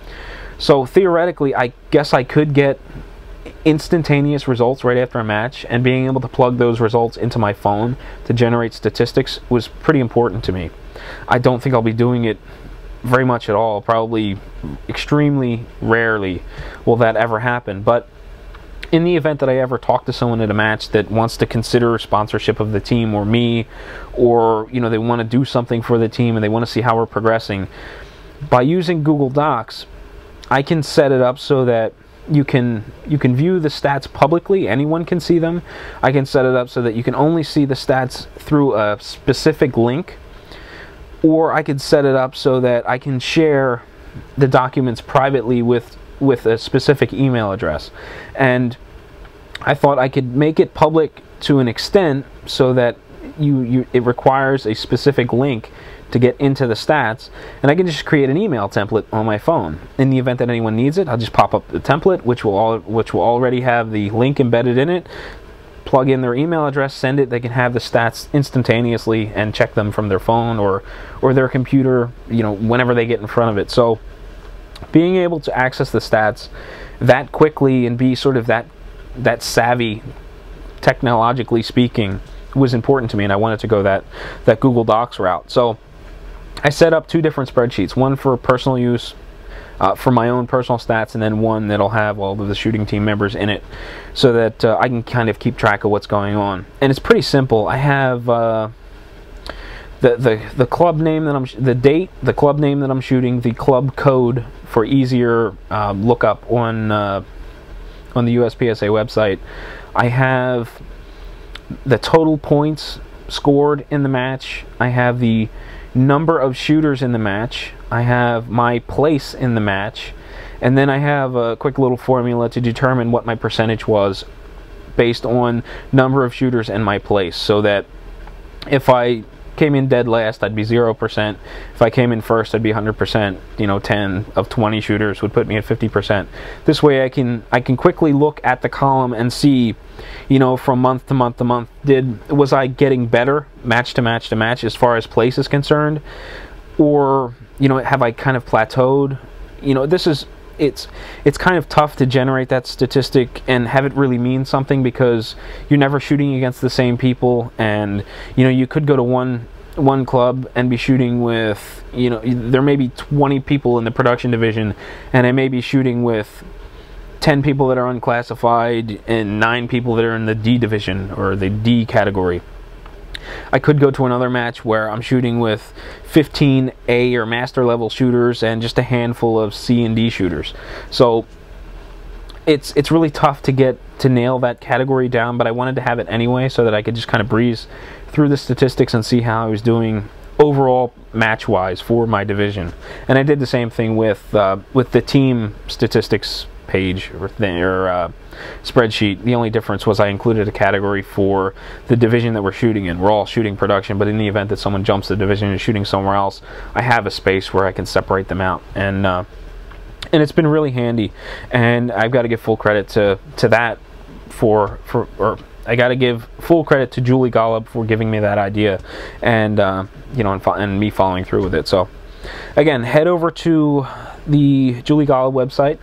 So theoretically, I guess I could get instantaneous results right after a match, and being able to plug those results into my phone to generate statistics was pretty important to me. I don't think I'll be doing it very much at all. Probably extremely rarely will that ever happen, but in the event that I ever talk to someone at a match that wants to consider sponsorship of the team or me, or, you know, they want to do something for the team and they want to see how we're progressing, by using Google Docs, I can set it up so that you can view the stats publicly. Anyone can see them. I can set it up so that you can only see the stats through a specific link, or I could set it up so that I can share the documents privately with a specific email address. And I thought I could make it public to an extent so that it requires a specific link to get into the stats, and I can just create an email template on my phone. In the event that anyone needs it, I'll just pop up the template, which will already have the link embedded in it, plug in their email address, send it. They can have the stats instantaneously and check them from their phone or their computer, you know, whenever they get in front of it. So being able to access the stats that quickly and be sort of that savvy, technologically speaking, was important to me, and I wanted to go that Google Docs route. So I set up two different spreadsheets, one for personal use, for my own personal stats, and then one that'll have all of the shooting team members in it, so that I can kind of keep track of what's going on. And it's pretty simple. I have the club name that the date, the club name that I'm shooting, the club code for easier lookup on the USPSA website. I have the total points scored in the match. I have the number of shooters in the match. I have my place in the match, and then I have a quick little formula to determine what my percentage was based on number of shooters and my place, so that if I came in dead last, I'd be 0%. If I came in first, I'd be 100%. You know, 10 of 20 shooters would put me at 50%. This way I can quickly look at the column and see, you know, from month to month to month, was I getting better match to match to match as far as place is concerned, or, you know, have I kind of plateaued? You know, it's kind of tough to generate that statistic and have it really mean something, because you're never shooting against the same people, and, you know, you could go to one club and be shooting with, you know, there may be 20 people in the production division, and I may be shooting with, 10 people that are unclassified and 9 people that are in the D division or the D category. I could go to another match where I'm shooting with 15 A or master level shooters and just a handful of C and D shooters. So it's really tough to nail that category down, but I wanted to have it anyway so that I could just kind of breeze through the statistics and see how I was doing overall match-wise for my division. And I did the same thing with the team statistics page or spreadsheet. The only difference was I included a category for the division that we're shooting in. We're all shooting production, but in the event that someone jumps the division and is shooting somewhere else, I have a space where I can separate them out. And it's been really handy, and I've got to give full credit to that or I got to give full credit to Julie Golob for giving me that idea, and and me following through with it. So again, head over to the Julie Golob website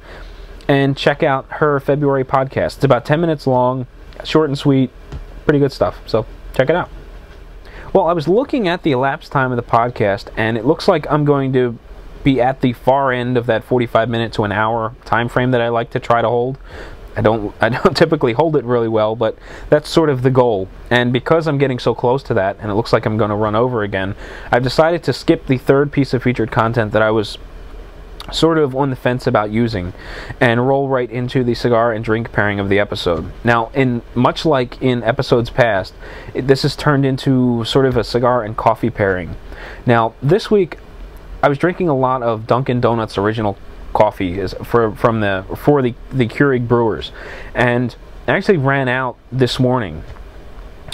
and check out her February podcast. It's about 10 minutes long, short and sweet, pretty good stuff. So check it out. Well, I was looking at the elapsed time of the podcast, and it looks like I'm going to be at the far end of that 45-minute to an hour time frame that I like to try to hold. I don't typically hold it really well, but that's sort of the goal. And because I'm getting so close to that, and it looks like I'm going to run over again, I've decided to skip the third piece of featured content that I was sort of on the fence about using, and roll right into the cigar and drink pairing of the episode. Now, much like in episodes past, this has turned into sort of a cigar and coffee pairing. Now, this week, I was drinking a lot of Dunkin' Donuts original coffee for the Keurig brewers, and I actually ran out this morning,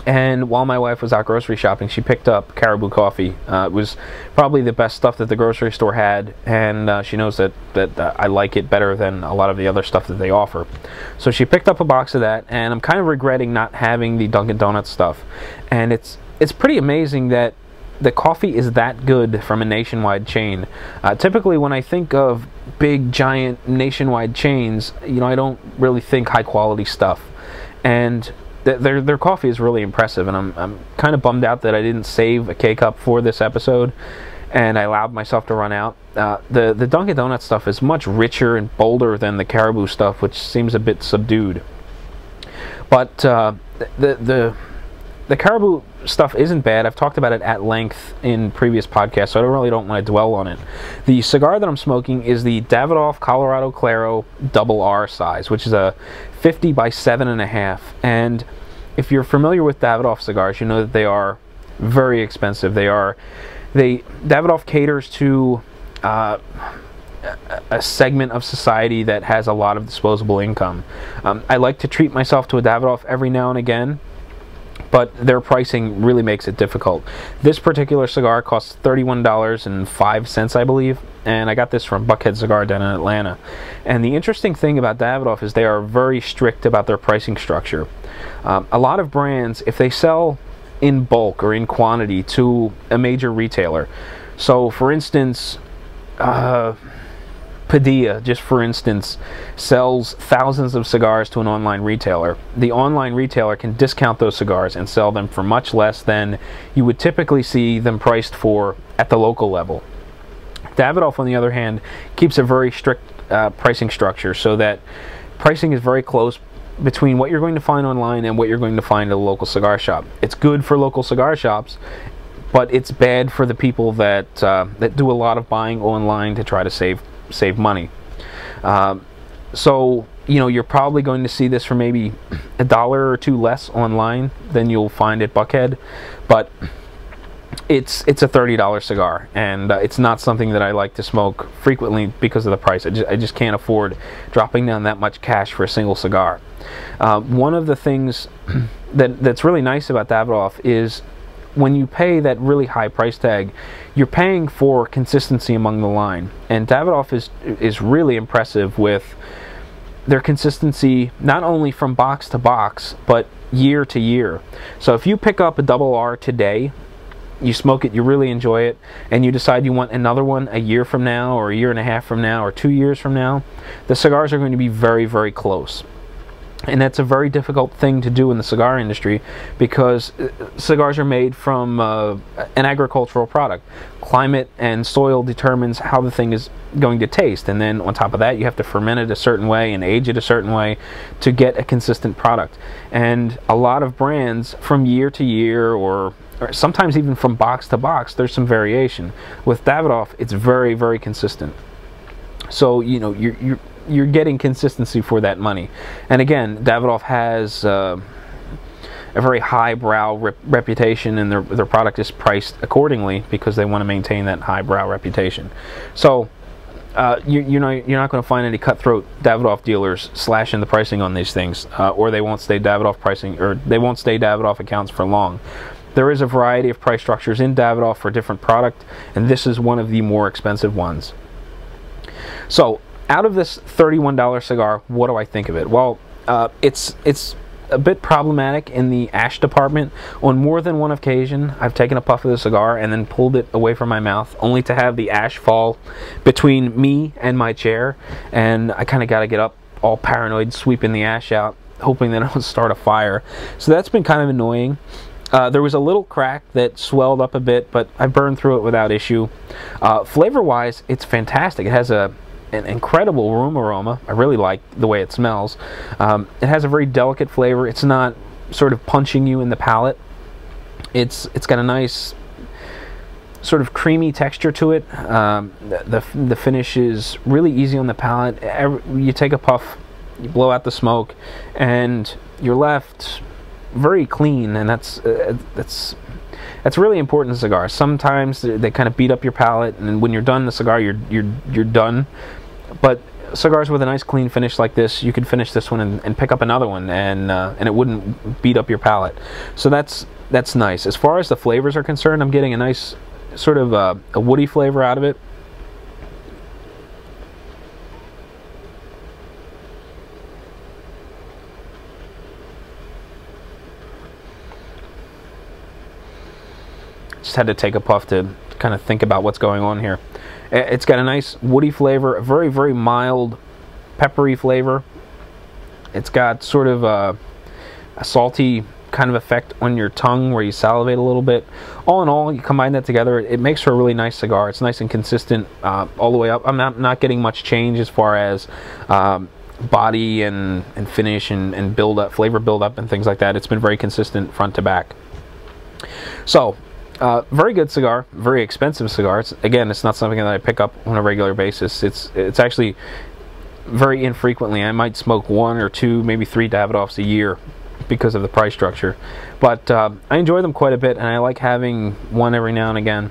and while my wife was out grocery shopping, she picked up Caribou Coffee. It was probably the best stuff that the grocery store had, and she knows that I like it better than a lot of the other stuff that they offer. So she picked up a box of that, and I'm kind of regretting not having the Dunkin' Donuts stuff. And it's pretty amazing that the coffee is that good from a nationwide chain. Typically, when I think of big, giant nationwide chains, I don't really think high quality stuff. And their coffee is really impressive, and I'm kind of bummed out that I didn't save a K-Cup for this episode, and I allowed myself to run out. The Dunkin' Donuts stuff is much richer and bolder than the Caribou stuff, which seems a bit subdued. But the Caribou stuff isn't bad. I've talked about it at length in previous podcasts, so I really don't want to dwell on it. The cigar that I'm smoking is the Davidoff Colorado Claro Double R size, which is a 50 by 7.5. And if you're familiar with Davidoff cigars, you know that they are very expensive. Davidoff caters to a segment of society that has a lot of disposable income. I like to treat myself to a Davidoff every now and again, but their pricing really makes it difficult. This particular cigar costs $31.05, I believe, and I got this from Buckhead Cigar down in Atlanta. And the interesting thing about Davidoff is they are very strict about their pricing structure. A lot of brands, if they sell in bulk or in quantity to a major retailer, so for instance, Padilla, just for instance, sells thousands of cigars to an online retailer. The online retailer can discount those cigars and sell them for much less than you would typically see them priced for at the local level. Davidoff, on the other hand, keeps a very strict pricing structure, so that pricing is very close between what you're going to find online and what you're going to find at a local cigar shop. It's good for local cigar shops, but it's bad for the people that do a lot of buying online to try to save money. So you're probably going to see this for maybe $1 or $2 less online than you'll find at Buckhead, but it's a $30 cigar, and it's not something that I like to smoke frequently because of the price. I just can't afford dropping down that much cash for a single cigar. One of the things that's really nice about Davidoff is when you pay that really high price tag, you're paying for consistency among the line. And Davidoff is really impressive with their consistency, not only from box to box, but year to year. So if you pick up a Double R today, you smoke it, you really enjoy it, and you decide you want another one a year from now, or a year and a half from now, or 2 years from now, the cigars are going to be very, very close. And that's a very difficult thing to do in the cigar industry, because cigars are made from an agricultural product. Climate and soil determines how the thing is going to taste, and then on top of that you have to ferment it a certain way and age it a certain way to get a consistent product. And a lot of brands, from year to year, or sometimes even from box to box, there's some variation. With Davidoff, it's very, very consistent. So you know, you're getting consistency for that money. And again, Davidoff has a very highbrow reputation, and their product is priced accordingly because they want to maintain that highbrow reputation. So you're not going to find any cutthroat Davidoff dealers slashing the pricing on these things, or they won't stay Davidoff pricing, or they won't stay Davidoff accounts for long. There is a variety of price structures in Davidoff for different product, and this is one of the more expensive ones. So out of this $31 cigar, what do I think of it? Well, it's a bit problematic in the ash department. On more than one occasion, I've taken a puff of the cigar and then pulled it away from my mouth, only to have the ash fall between me and my chair, and I kind of got to get up all paranoid, sweeping the ash out, hoping that it will start a fire. So that's been kind of annoying. There was a little crack that swelled up a bit, but I burned through it without issue. Flavor-wise, it's fantastic. It has an incredible room aroma. I really like the way it smells. It has a very delicate flavor. It's not sort of punching you in the palate. It's got a nice sort of creamy texture to it. The finish is really easy on the palate. You take a puff, you blow out the smoke, and you're left very clean, and that's really important in cigars. Sometimes they kind of beat up your palate, and when you're done the cigar, you're done. But cigars with a nice clean finish like this, you could finish this one and pick up another one, and it wouldn't beat up your palate. So that's nice. As far as the flavors are concerned, I'm getting a nice sort of a woody flavor out of it. Just had to take a puff to kind of think about what's going on here. It's got a nice woody flavor, a very, very mild peppery flavor. It's got sort of a salty kind of effect on your tongue where you salivate a little bit. All in all, you combine that together, it makes for a really nice cigar. It's nice and consistent all the way up. I'm not getting much change as far as body and finish and build up, flavor build up and things like that. It's been very consistent front to back. So very good cigar, very expensive cigar. Again, it's not something that I pick up on a regular basis. It's actually very infrequently. I might smoke 1 or 2, maybe 3 Davidoffs a year because of the price structure. But I enjoy them quite a bit, and I like having one every now and again.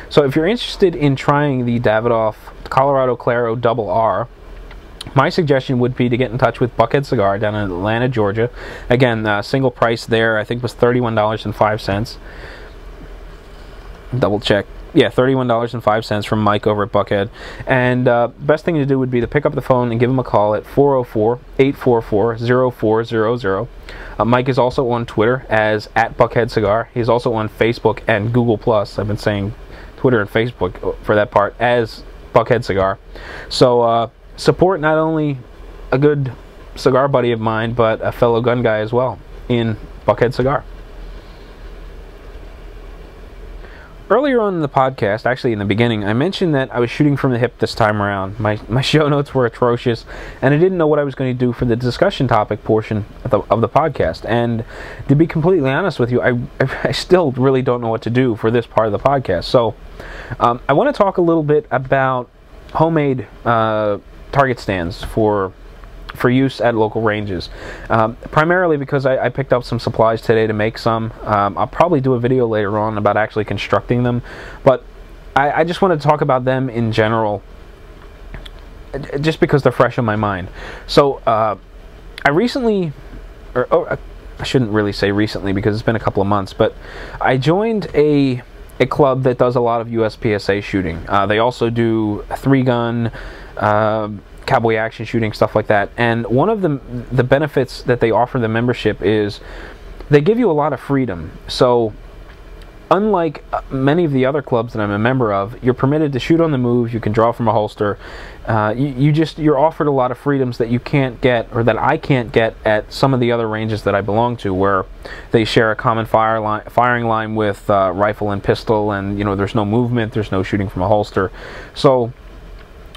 So if you're interested in trying the Davidoff Colorado Claro Double R, my suggestion would be to get in touch with Buckhead Cigar down in Atlanta, Georgia. Again, single price there I think was $31.05. Double check. Yeah, $31.05 from Mike over at Buckhead. And best thing to do would be to pick up the phone and give him a call at 404-844-0400. Mike is also on Twitter as @BuckheadCigar. He's also on Facebook and Google+. I've been saying Twitter and Facebook for that part as Buckhead Cigar. So support not only a good cigar buddy of mine, but a fellow gun guy as well in Buckhead Cigar. Earlier on in the podcast, actually in the beginning, I mentioned that I was shooting from the hip this time around. My show notes were atrocious, and I didn't know what I was going to do for the discussion topic portion of the podcast. And to be completely honest with you, I still really don't know what to do for this part of the podcast. So I want to talk a little bit about homemade target stands for use at local ranges, primarily because I picked up some supplies today to make some. I'll probably do a video later on about actually constructing them, but I just want to talk about them in general just because they're fresh in my mind. So I recently, I shouldn't really say recently because it's been a couple of months, but I joined a club that does a lot of USPSA shooting. They also do 3-gun cowboy action shooting, stuff like that. And one of the benefits that they offer the membership is they give you a lot of freedom. So unlike many of the other clubs that I'm a member of, you're permitted to shoot on the move. You can draw from a holster. You're offered a lot of freedoms that you can't get, or that I can't get at some of the other ranges that I belong to, where they share a common firing line with rifle and pistol, and there's no movement, there's no shooting from a holster. So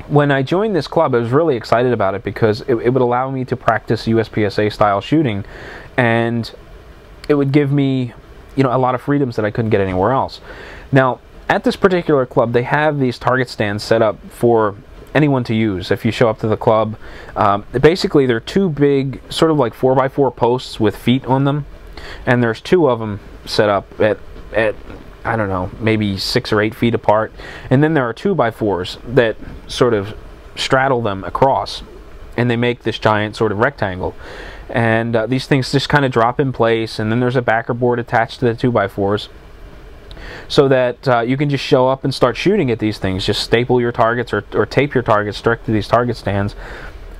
when I joined this club, I was really excited about it because it would allow me to practice USPSA style shooting, and it would give me a lot of freedoms that I couldn't get anywhere else. Now, at this particular club, they have these target stands set up for anyone to use. If you show up to the club, basically they're two big, sort of like 4x4 posts with feet on them, and there's two of them set up at I don't know, maybe 6 or 8 feet apart, and then there are 2x4s that sort of straddle them across, and they make this giant sort of rectangle. And these things just kind of drop in place, and then there's a backer board attached to the 2x4s, so that you can just show up and start shooting at these things. Just staple your targets or tape your targets direct to these target stands.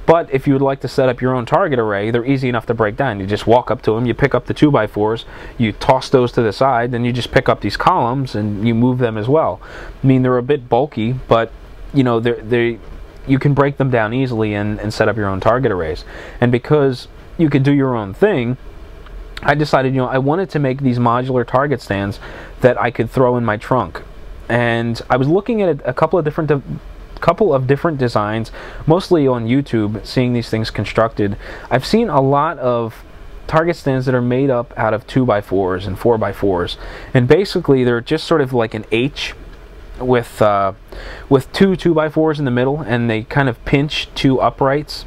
But if you would like to set up your own target array, they're easy enough to break down. You just walk up to them, you pick up the 2x4s, you toss those to the side, then you just pick up these columns and you move them as well. I mean, they're a bit bulky, but you can break them down easily and set up your own target arrays. And because you could do your own thing, I decided I wanted to make these modular target stands that I could throw in my trunk. And I was looking at a couple of different designs, mostly on YouTube, seeing these things constructed. I've seen a lot of target stands that are made up out of 2x4s and 4x4s, and basically they're just sort of like an H with two 2x4s in the middle, and they kind of pinch two uprights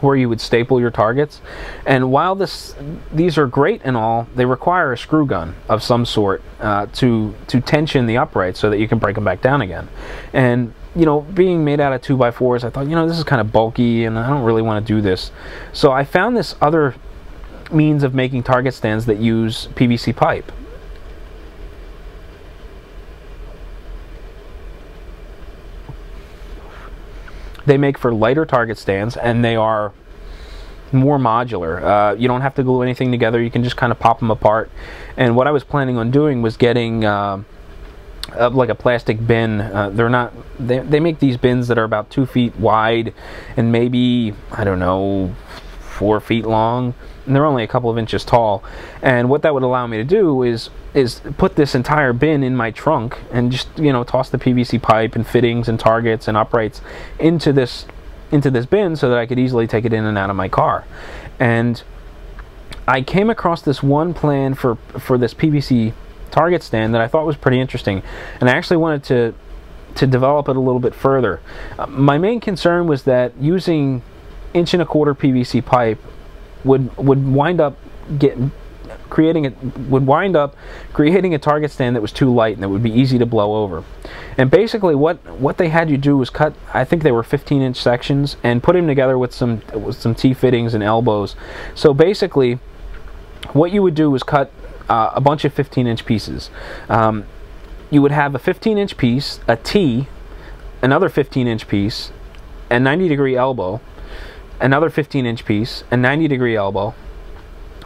where you would staple your targets. And while these are great and all, they require a screw gun of some sort to tension the uprights so that you can break them back down again. And being made out of 2x4s, I thought, this is kind of bulky and I don't really want to do this. So I found this other means of making target stands that use PVC pipe. They make for lighter target stands, and they are more modular. You don't have to glue anything together. You can just kind of pop them apart. And what I was planning on doing was getting like a plastic bin. They make these bins that are about 2 feet wide and maybe, I don't know, 4 feet long, and they're only a couple of inches tall. And what that would allow me to do is put this entire bin in my trunk and just toss the PVC pipe and fittings and targets and uprights into this bin so that I could easily take it in and out of my car. And I came across this one plan for this PVC target stand that I thought was pretty interesting, and I actually wanted to develop it a little bit further. My main concern was that using 1 1/4" PVC pipe would wind up creating a target stand that was too light and that would be easy to blow over. And basically what they had you do was cut, I think they were 15-inch sections, and put them together with some T-fittings and elbows. So basically what you would do was cut a bunch of 15-inch pieces. You would have a 15-inch piece, a T, another 15-inch piece, a 90-degree elbow, another 15-inch piece, a 90-degree elbow,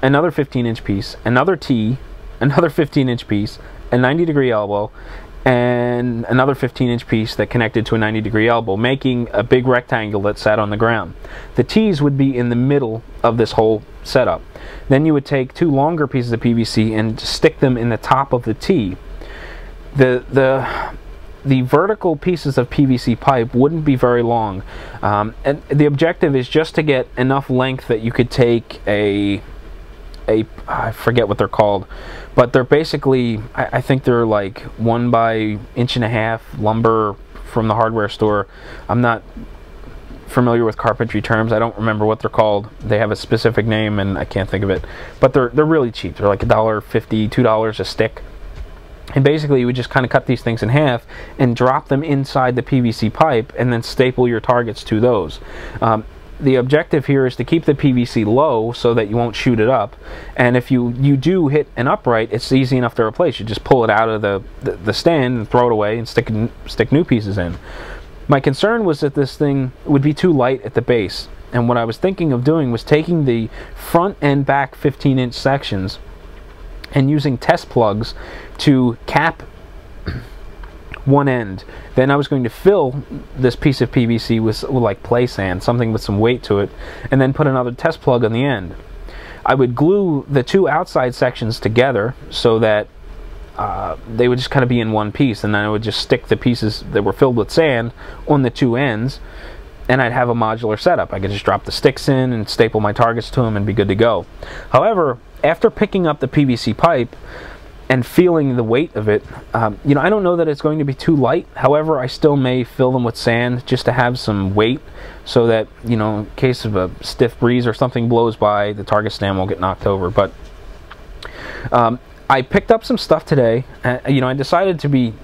another 15-inch piece, another T, another 15-inch piece, a 90-degree elbow, and another 15-inch piece that connected to a 90-degree elbow, making a big rectangle that sat on the ground. The T's would be in the middle of this whole setup. Then you would take 2 longer pieces of PVC and stick them in the top of the T. The vertical pieces of PVC pipe wouldn't be very long, and the objective is just to get enough length that you could take I forget what they're called, but they're basically, I think they're like 1 by 1.5 inch lumber from the hardware store. I'm not familiar with carpentry terms. I don't remember what they're called. They have a specific name and I can't think of it, but they're really cheap. They're like $1.50, $2 a stick. And basically you would just kind of cut these things in half and drop them inside the PVC pipe and then staple your targets to those. The objective here is to keep the PVC low so that you won't shoot it up, and if you do hit an upright, it's easy enough to replace. You just pull it out of the stand and throw it away and stick new pieces in. My concern was that this thing would be too light at the base, and what I was thinking of doing was taking the front and back 15-inch sections and using test plugs to cap one end. Then I was going to fill this piece of PVC with like play sand, something with some weight to it, and then put another test plug on the end. I would glue the two outside sections together so that they would just kind of be in one piece, and then I would just stick the pieces that were filled with sand on the two ends, and I'd have a modular setup. I could just drop the sticks in and staple my targets to them and be good to go. However, after picking up the PVC pipe and feeling the weight of it, you know, I don't know that it's going to be too light. However, I still may fill them with sand just to have some weight so that, you know, in case of a stiff breeze or something blows by, the target stand won't get knocked over. But I picked up some stuff today. You know, I decided to be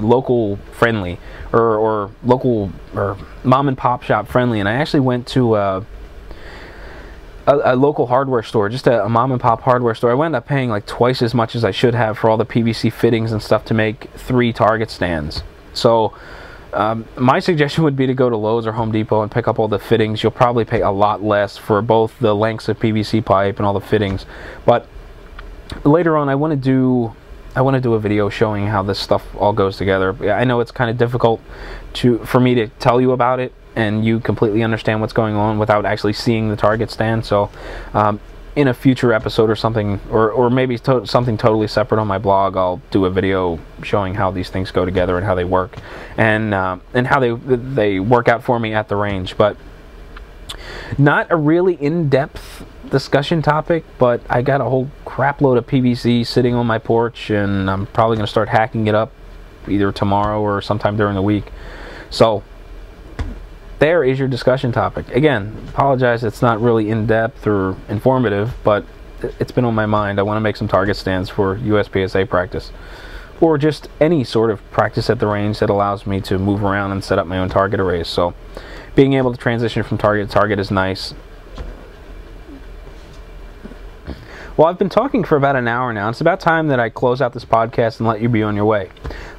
local friendly or local or mom and pop shop friendly, and I actually went to a local hardware store, just a mom and pop hardware store. I wound up paying like twice as much as I should have for all the PVC fittings and stuff to make 3 target stands. So my suggestion would be to go to Lowe's or Home Depot and pick up all the fittings. You'll probably pay a lot less for both the lengths of PVC pipe and all the fittings. But later on, I want to do a video showing how this stuff all goes together. I know it's kind of difficult for me to tell you about it and you completely understand what's going on without actually seeing the target stand. So in a future episode or something, or maybe something totally separate on my blog, I'll do a video showing how these things go together and how they work, and how they work out for me at the range. But not a really in-depth discussion topic, but I got a whole crap load of PVC sitting on my porch, and I'm probably going to start hacking it up either tomorrow or sometime during the week. So there is your discussion topic. Again, apologize it's not really in-depth or informative, but it's been on my mind. I want to make some target stands for USPSA practice, or just any sort of practice at the range that allows me to move around and set up my own target arrays. So being able to transition from target to target is nice. Well, I've been talking for about an hour now. It's about time that I close out this podcast and let you be on your way.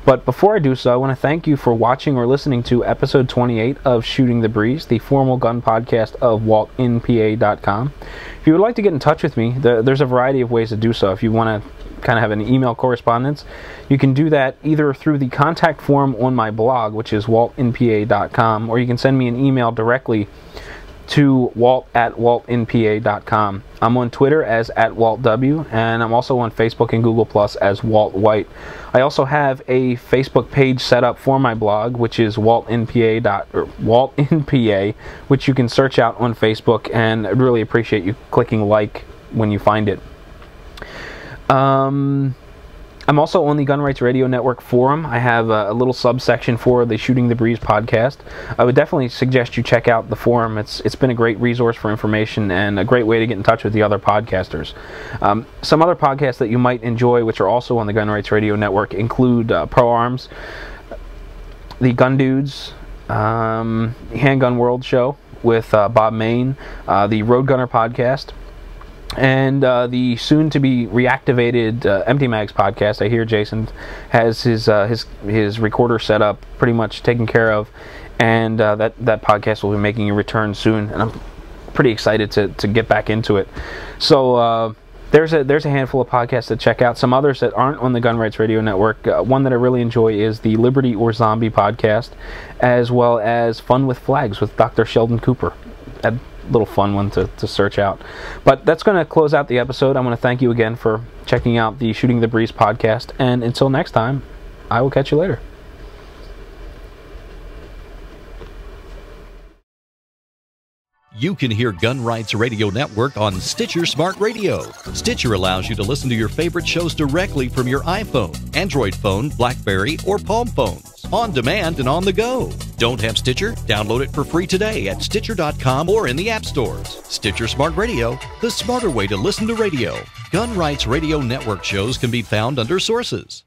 But before I do so, I want to thank you for watching or listening to episode 28 of Shooting the Breeze, the formal gun podcast of WaltInPA.com. If you would like to get in touch with me, there's a variety of ways to do so. If you want to kind of have an email correspondence, you can do that either through the contact form on my blog, which is WaltInPA.com, or you can send me an email directly to Walt@WaltInPA.com. I'm on Twitter as @WaltW, and I'm also on Facebook and Google Plus as Walt White. I also have a Facebook page set up for my blog, which is WaltInPA, which you can search out on Facebook, and I'd really appreciate you clicking like when you find it. I'm also on the Gun Rights Radio Network forum. I have a little subsection for the Shooting the Breeze podcast. I would definitely suggest you check out the forum. It's been a great resource for information and a great way to get in touch with the other podcasters. Some other podcasts that you might enjoy, which are also on the Gun Rights Radio Network, include Pro Arms, the Gun Dudes, Handgun World Show with Bob Main, the Road Gunner podcast, and the soon-to-be reactivated Empty Mags podcast. I hear Jason has his recorder set up, pretty much taken care of, and that podcast will be making a return soon, and I'm pretty excited to get back into it. So there's a handful of podcasts to check out. Some others that aren't on the Gun Rights Radio Network. One that I really enjoy is the Liberty or Zombie podcast, as well as Fun with Flags with Dr. Sheldon Cooper. A little fun one to search out. But that's going to close out the episode. I want to thank you again for checking out the Shooting the Breeze podcast, and until next time, I will catch you later. You can hear Gun Rights Radio Network on Stitcher Smart Radio. Stitcher allows you to listen to your favorite shows directly from your iPhone, Android phone, BlackBerry, or Palm phones, on demand and on the go. Don't have Stitcher? Download it for free today at Stitcher.com or in the app stores. Stitcher Smart Radio, the smarter way to listen to radio. Gun Rights Radio Network shows can be found under Sources.